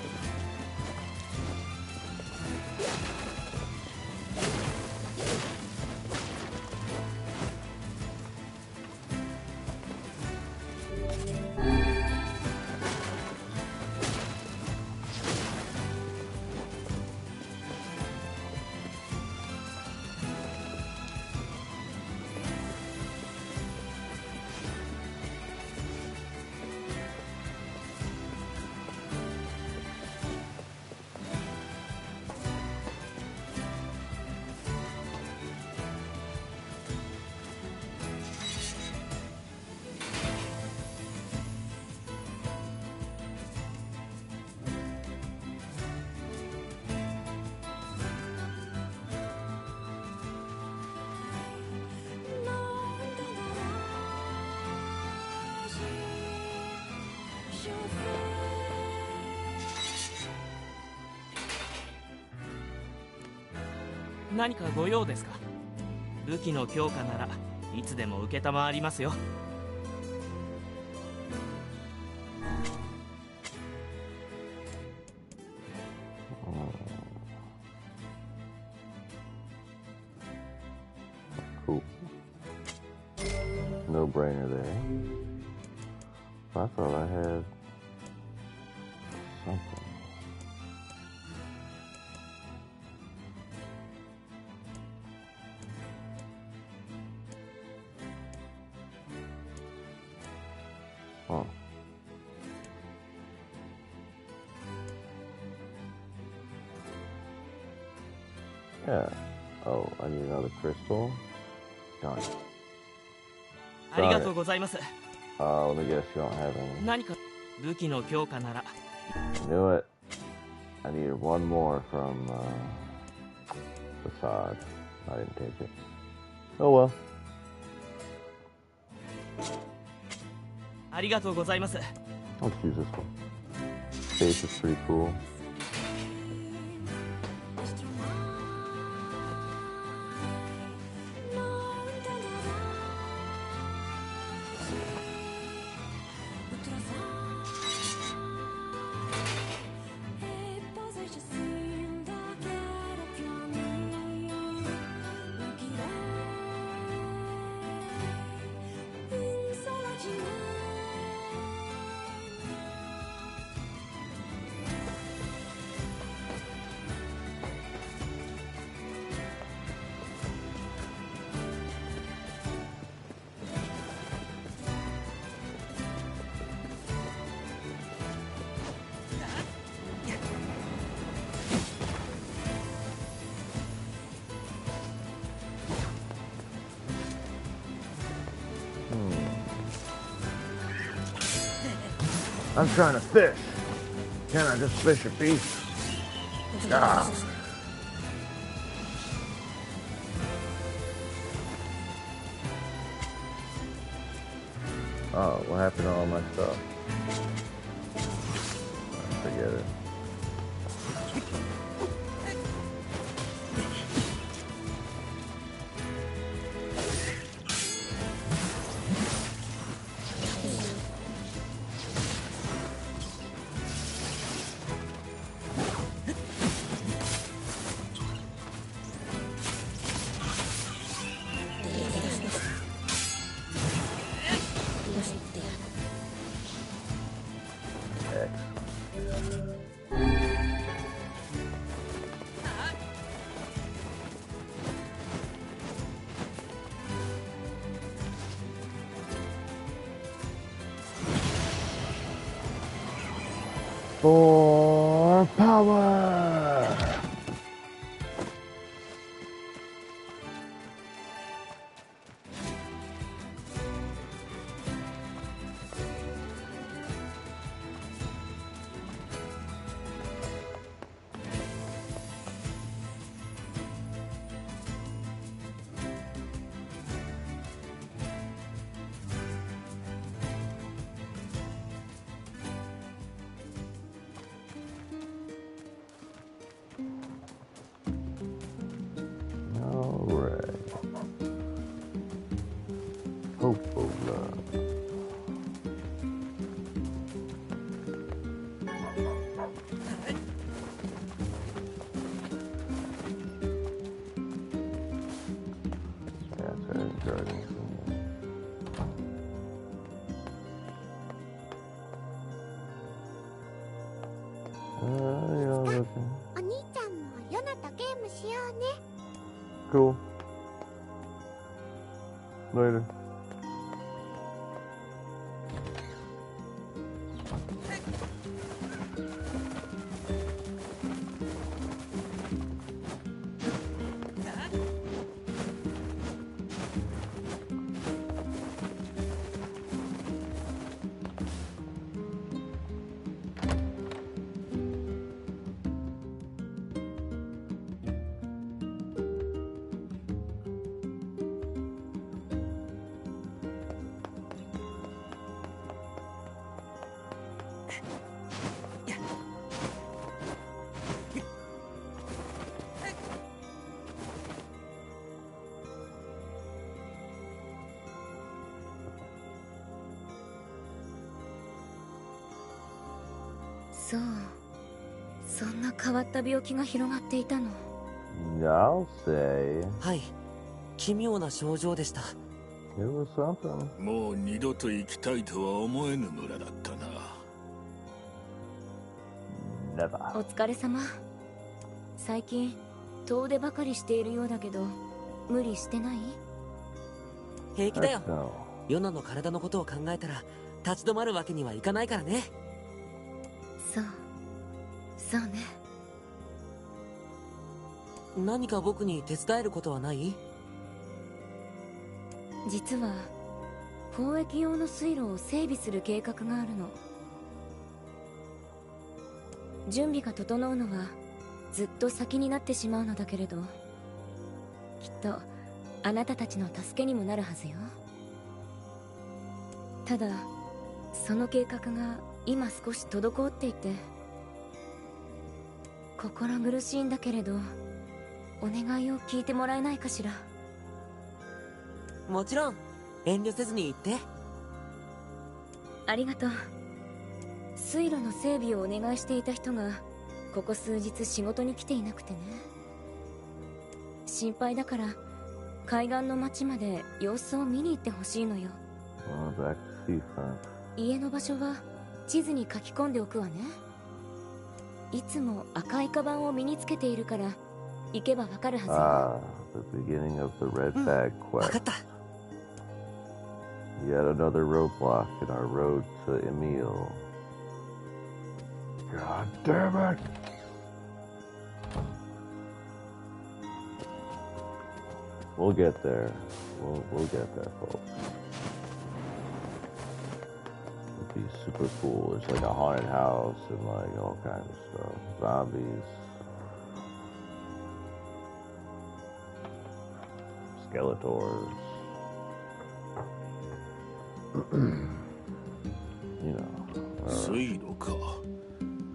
何かご用ですか？武器の強化ならいつでも承りますよ。Cool. No brainer there. I thought I had something. Huh. Yeah. Oh, I need another crystal. Darn it. ありがとうございます。Let me guess, you don't have any. 何か武器の強化なら。 I knew it. I needed one more from Facade. I didn't take it. Oh well. ありがとうございます。 Let's use this one. Face is pretty cool. I'm trying to fish. Can I just fish a piece? Ah. Oh, what happened to all my stuff? Forget it. For power! Cool. Later.そう、そんな変わった病気が広がっていたの。I'll say はい、奇妙な症状でした。 it was something. もう二度と行きたいとは思えぬ村だったな。 Never. お疲れ様。最近遠出ばかりしているようだけど無理してない？平気だよ。 No. ヨナの体のことを考えたら立ち止まるわけにはいかないからね。そうね。何か僕に手伝えることはない？実は交易用の水路を整備する計画があるの。準備が整うのはずっと先になってしまうのだけれど、きっとあなたたちの助けにもなるはずよ。ただその計画が今少し滞っていて心苦しいんだけれど、お願いを聞いてもらえないかしら。もちろん、遠慮せずに言って。ありがとう。水路の整備をお願いしていた人がここ数日仕事に来ていなくてね。心配だから海岸の町まで様子を見に行ってほしいのよ。Back to seafront. 家の場所は地図に書き込んでおくわね。いつも赤いカバンを身につけているから行けばわかるはずよ。Ah, the beginning of the red bag わ quest. かった。 Yet another roadblock in our road to Emil. God damn it! We'll get there. We'll get there, folks. It'd be super cool. There's like a haunted house and like all kinds of stuff. Zombies. Skeletors. You know. 水路か。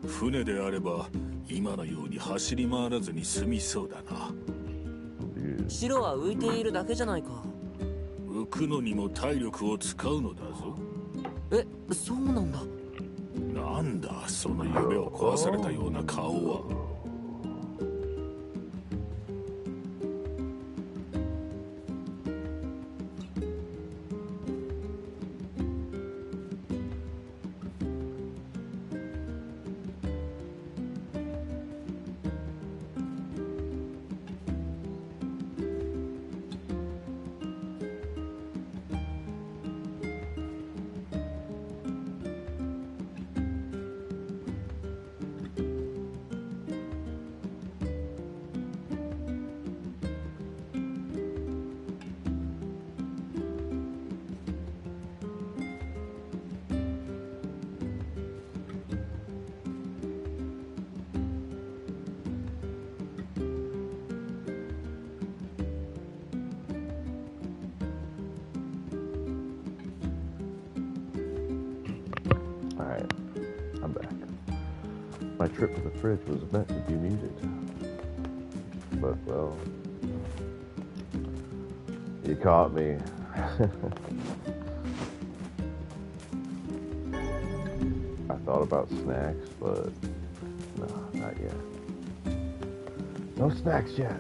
船であれば今のように走り回らずに済みそうだな。白は浮いているだけじゃないか。浮くのにも体力を使うのだぞ。え、そうなんだ。なんだその夢を壊されたような顔は。Alright, I'm back. My trip to the fridge was meant to be muted. But, well, you caught me. I thought about snacks, but no, not yet. No snacks yet.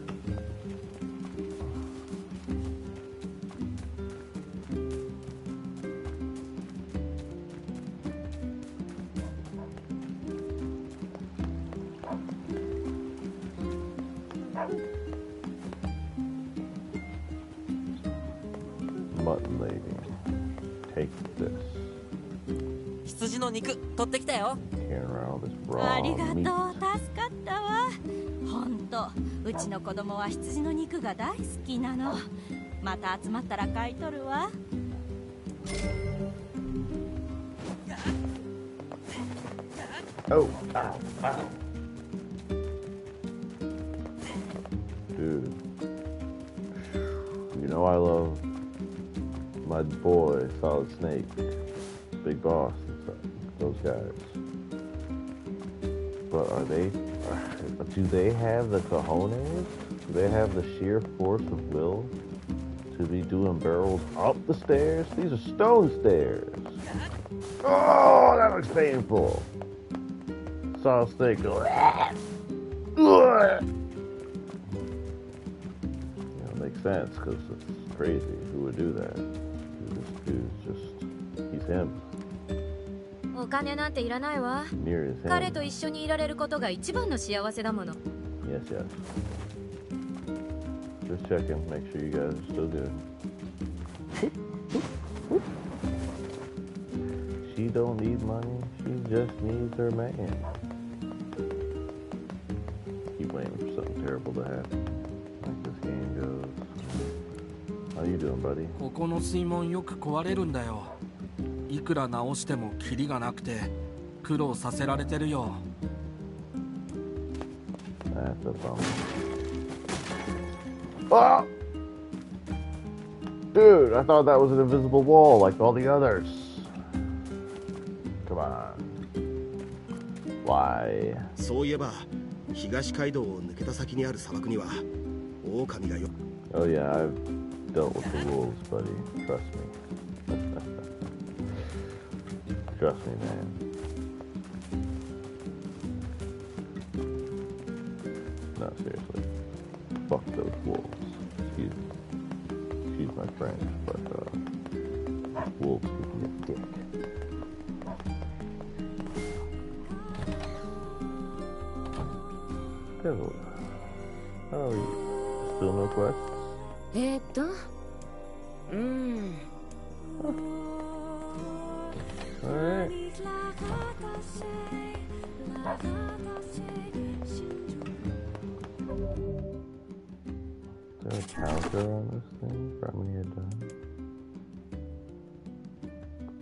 Mutton lady. Take this. 羊の肉取ってきたよ。 Carrying around all this あ raw りがとう、 meat. 助かったわ。ほんと、うちの子供は羊の肉が大好きなの。また集まったら買い取るわ。Oh, ow, ow. Dude. You know I love my boy, Solid Snake, Big Boss, and stuff, those guys. But do they have the cojones? Do they have the sheer force of will to be doing barrels up the stairs? These are stone stairs. Oh, that looks painful. Solid Snake go, makes sense, because it's crazy. Who would do that? This dude's just, he's him. お金なんていらないわ。 NieR is him. 彼と一緒にいられることが一番の幸せだもの。 Yes, yes. Just checking, make sure you guys are still good. She don't need money, she just needs her man. Keep waiting for something terrible to happen. Like this game goes. How you doing, buddy? ここの水門よく壊れるんだよ。いくら直してもキリがなくて苦労させられてるよ。 That's a bummer. Oh! Dude, I thought that was an invisible wall like all the others. Come on. Why? そういえば東街道を抜けた先にある砂漠には狼がよ。 Oh yeah, I've dealt with the wolves, buddy. Trust me. Trust me, man. No, seriously. Fuck those wolves. Excuse my French, but wolves can be a dick. Hello. How are you? Still no questions? Alright. Is there a counter on this thing for how many I've done?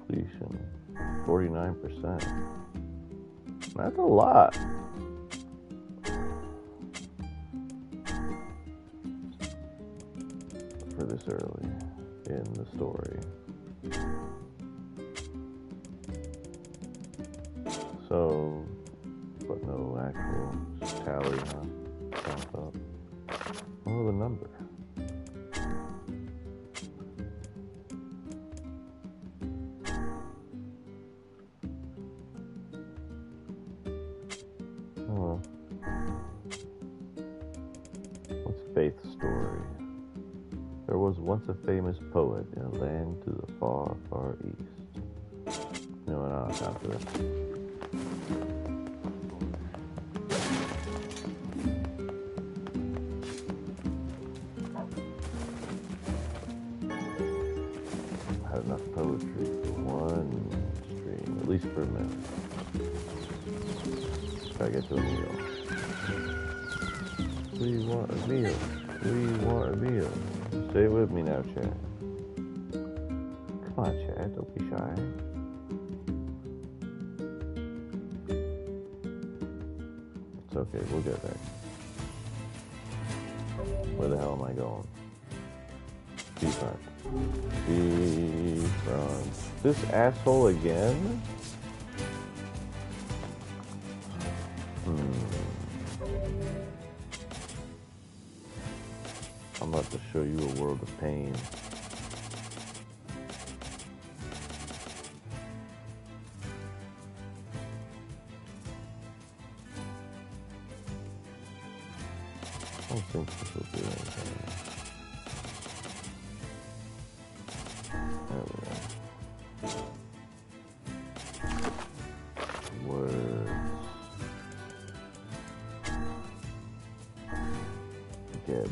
Completion 49%. That's a lot. For this early in the story. So, but no actual tally, huh? Count up. Oh, the number. Oh well. What's Faith's story? There was once a famous poet in a land to the far, far east. You know what, I'll count for this. Had enough poetry for one stream, at least for a minute. Gotta get to a meal. We want a meal. We want a meal. Stay with me now, Chad. Come on, Chad, don't be shy. It's okay, we'll get there. Where the hell am I going? Beefront. Beefront. This asshole again? I'm about to show you a world of pain. I don't think this will do anything. There we go. Words. Geb.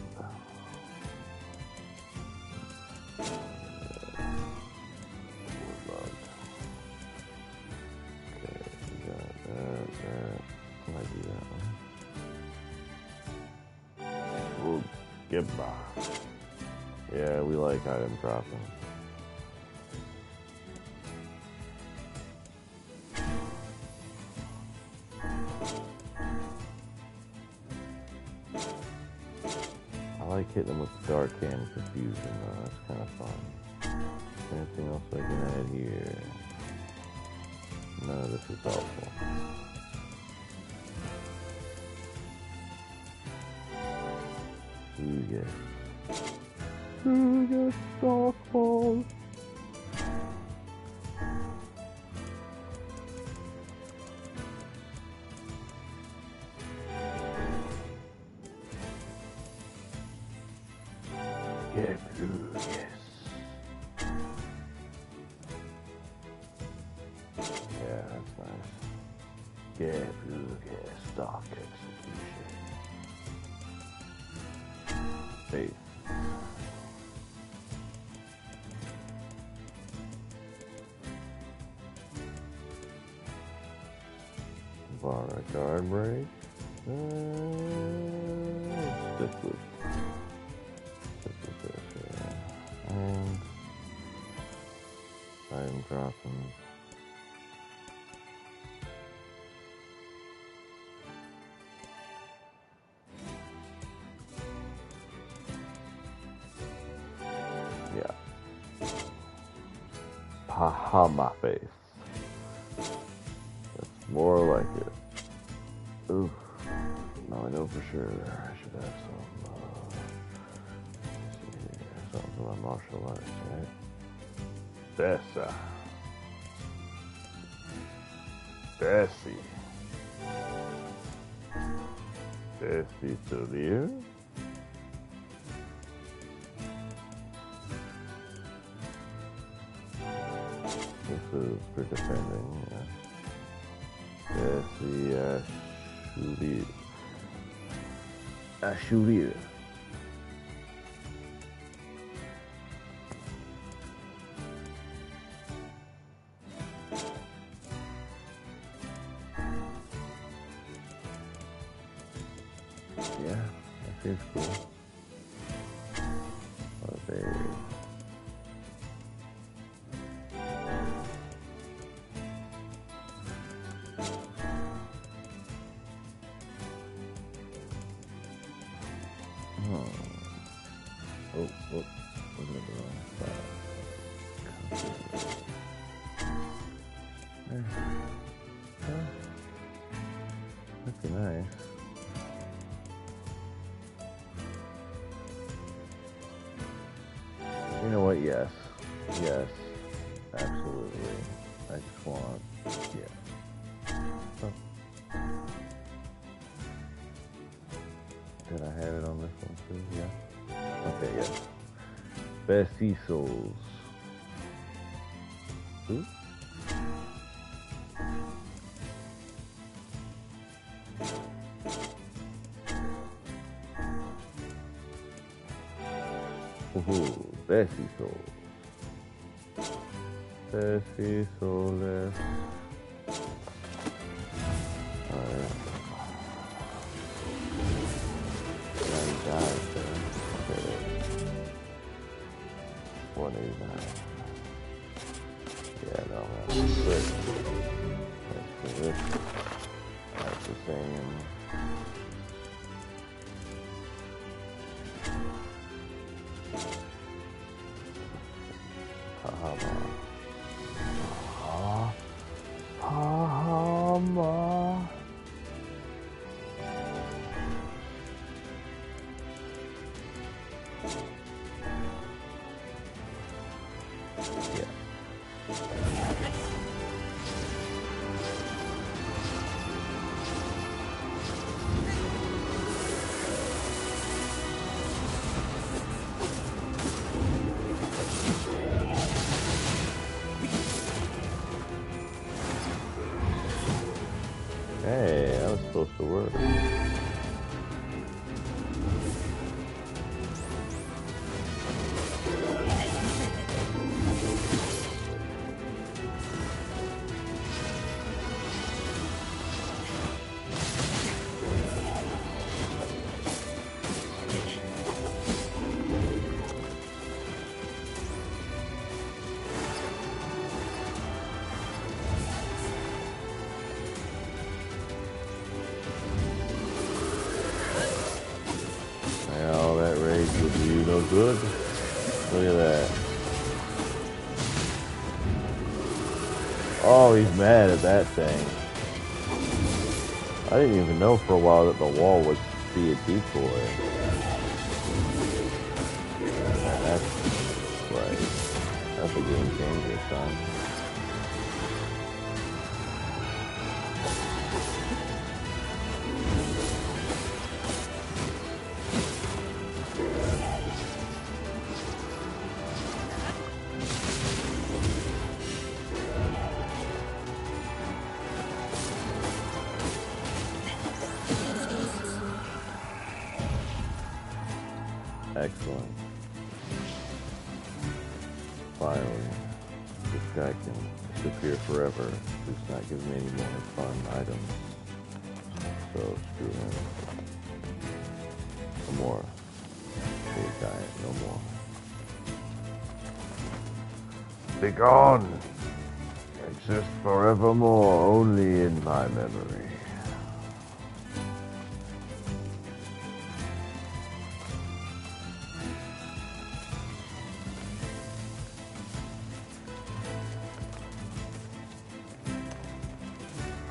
Yibba. Yeah, we like item dropping. I like hitting them with Dark Hand Confusion though, that's kind of fun. Anything else I can add here? None of this is helpful. Who gets Dark Ball? Get through, yes. Yeah, that's nice. Get through, yes. Dark Execution. Faith. Bar a guard break. Stick with this, yeah. And item dropping. Yeah. Haha, my face. That's more like it. Ooh. Now I know for sure I should have some, let's see here, something for my martial arts, right? Dessa. Desi. Desi Solir. This is for defending, yeah. Desi Ashurir. Ashurir. Yeah, that seems cool. They... Oh, look at the wrong side. There. Oh, that's nice. You know what? Yes. Yes. Absolutely. I just want... Yeah. Oh. Did I have it on this one too? Yeah. Okay, yes. Bessie Souls. Ooh. Ooh, Bessie Souls. Bessie Souls. Alright. Okay. 189. Yeah, no, that's good. That's good. That's the same. Hey, that was supposed to work. good. Look at that. Oh, he's mad at that thing. I didn't even know for a while that the wall would be a decoy. Man, that's right. That's a game changer, son. Excellent. Finally, this guy can disappear forever. He's not giving me any more fun items. So screw him. No more. Big guy, no more. Be gone. Exist forevermore, only in my memory.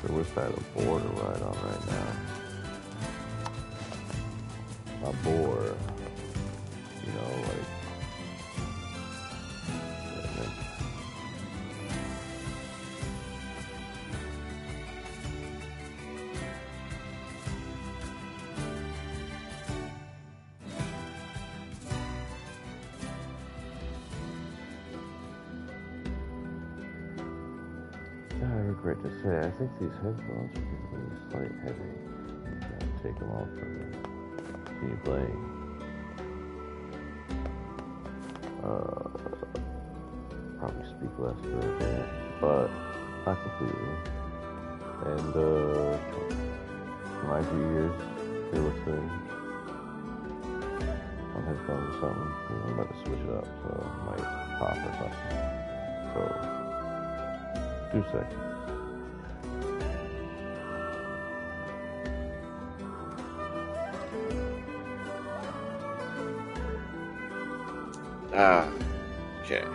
I wish I had a board to ride on right now. My board, you know, like. I regret to say, I think these headphones are getting a slight heavy. Gotta take them off for the continue playing. Probably speak less for a bit, but not completely. And my few years, you're listening on headphones or something, because I'm about to switch it up, so it might pop or something. So. 2 seconds. Okay.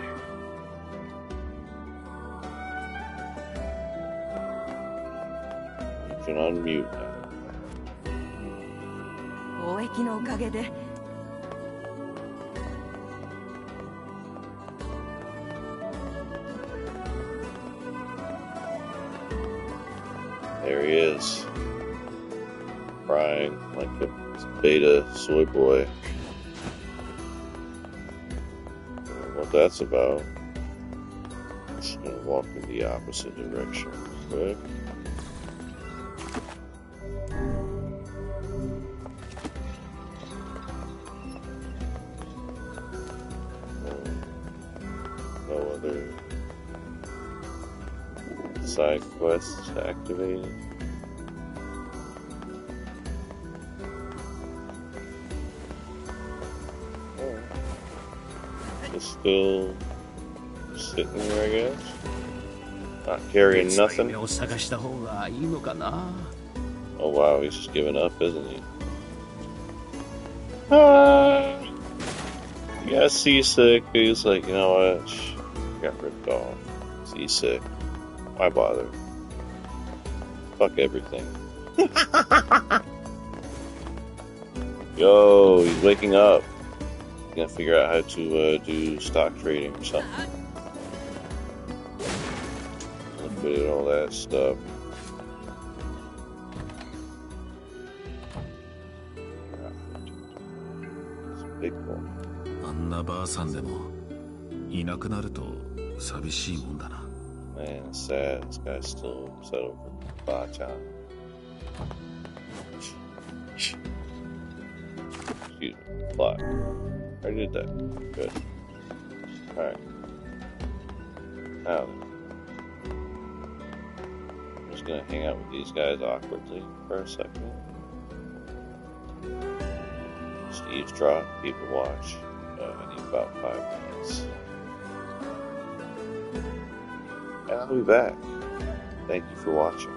You can unmute now. 貿易のおかげで There he is, crying like a beta soy boy. I don't know what that's about. Just gonna walk in the opposite direction. Quick. No other side quests activated. It's still sitting there, I guess. Not carrying nothing. Oh wow, he's just giving up, isn't he? He got seasick. He's like, you know what? Got ripped off. Seasick. Why bother? Fuck everything. Yo, he's waking up. He's gonna figure out how to do stock trading or something. Liquidate all that stuff. It's a big one. あんなばあさんでもいなくなると寂しいもんだな。 Man, it's sad. This guy's still upset over Ba-chan. Excuse me. Block. I did that. Good. Alright. Now then. I'm just gonna hang out with these guys awkwardly for a second. Just eavesdrop, people watch. I need about 5 minutes. And I'll be back. Thank you for watching.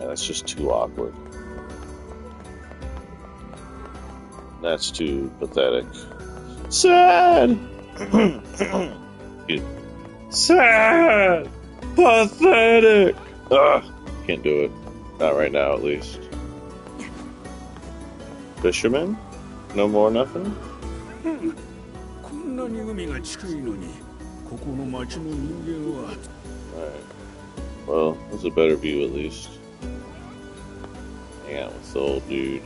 that's just too awkward. That's too pathetic. Sad! Sad! Pathetic! Ugh, can't do it. Not right now, at least. Fisherman? No more nothing? こんなに海が近いのに、ここの町の人間は。Alright. Well, there's a better view at least. Hang out with the old dude.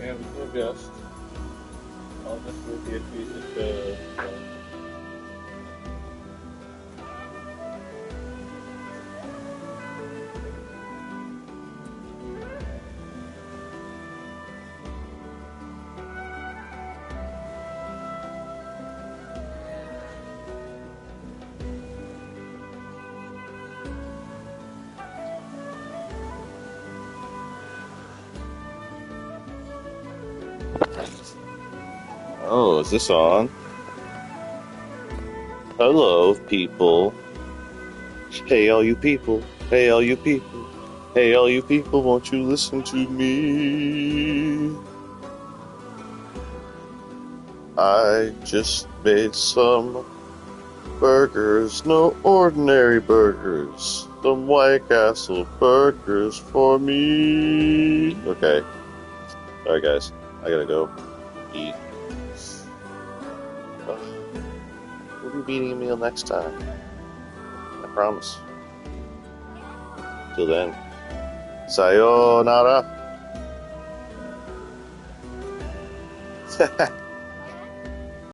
Yeah, we can adjust. I'll just move the pieces. Oh, is this on? Hello, people. Hey, all you people. Hey, all you people. Hey, all you people, won't you listen to me? I just made some burgers, no ordinary burgers. Some White Castle burgers for me. Okay. Sorry, guys. I gotta go eat. We'll be eating a meal next time. I promise. Till then, sayonara.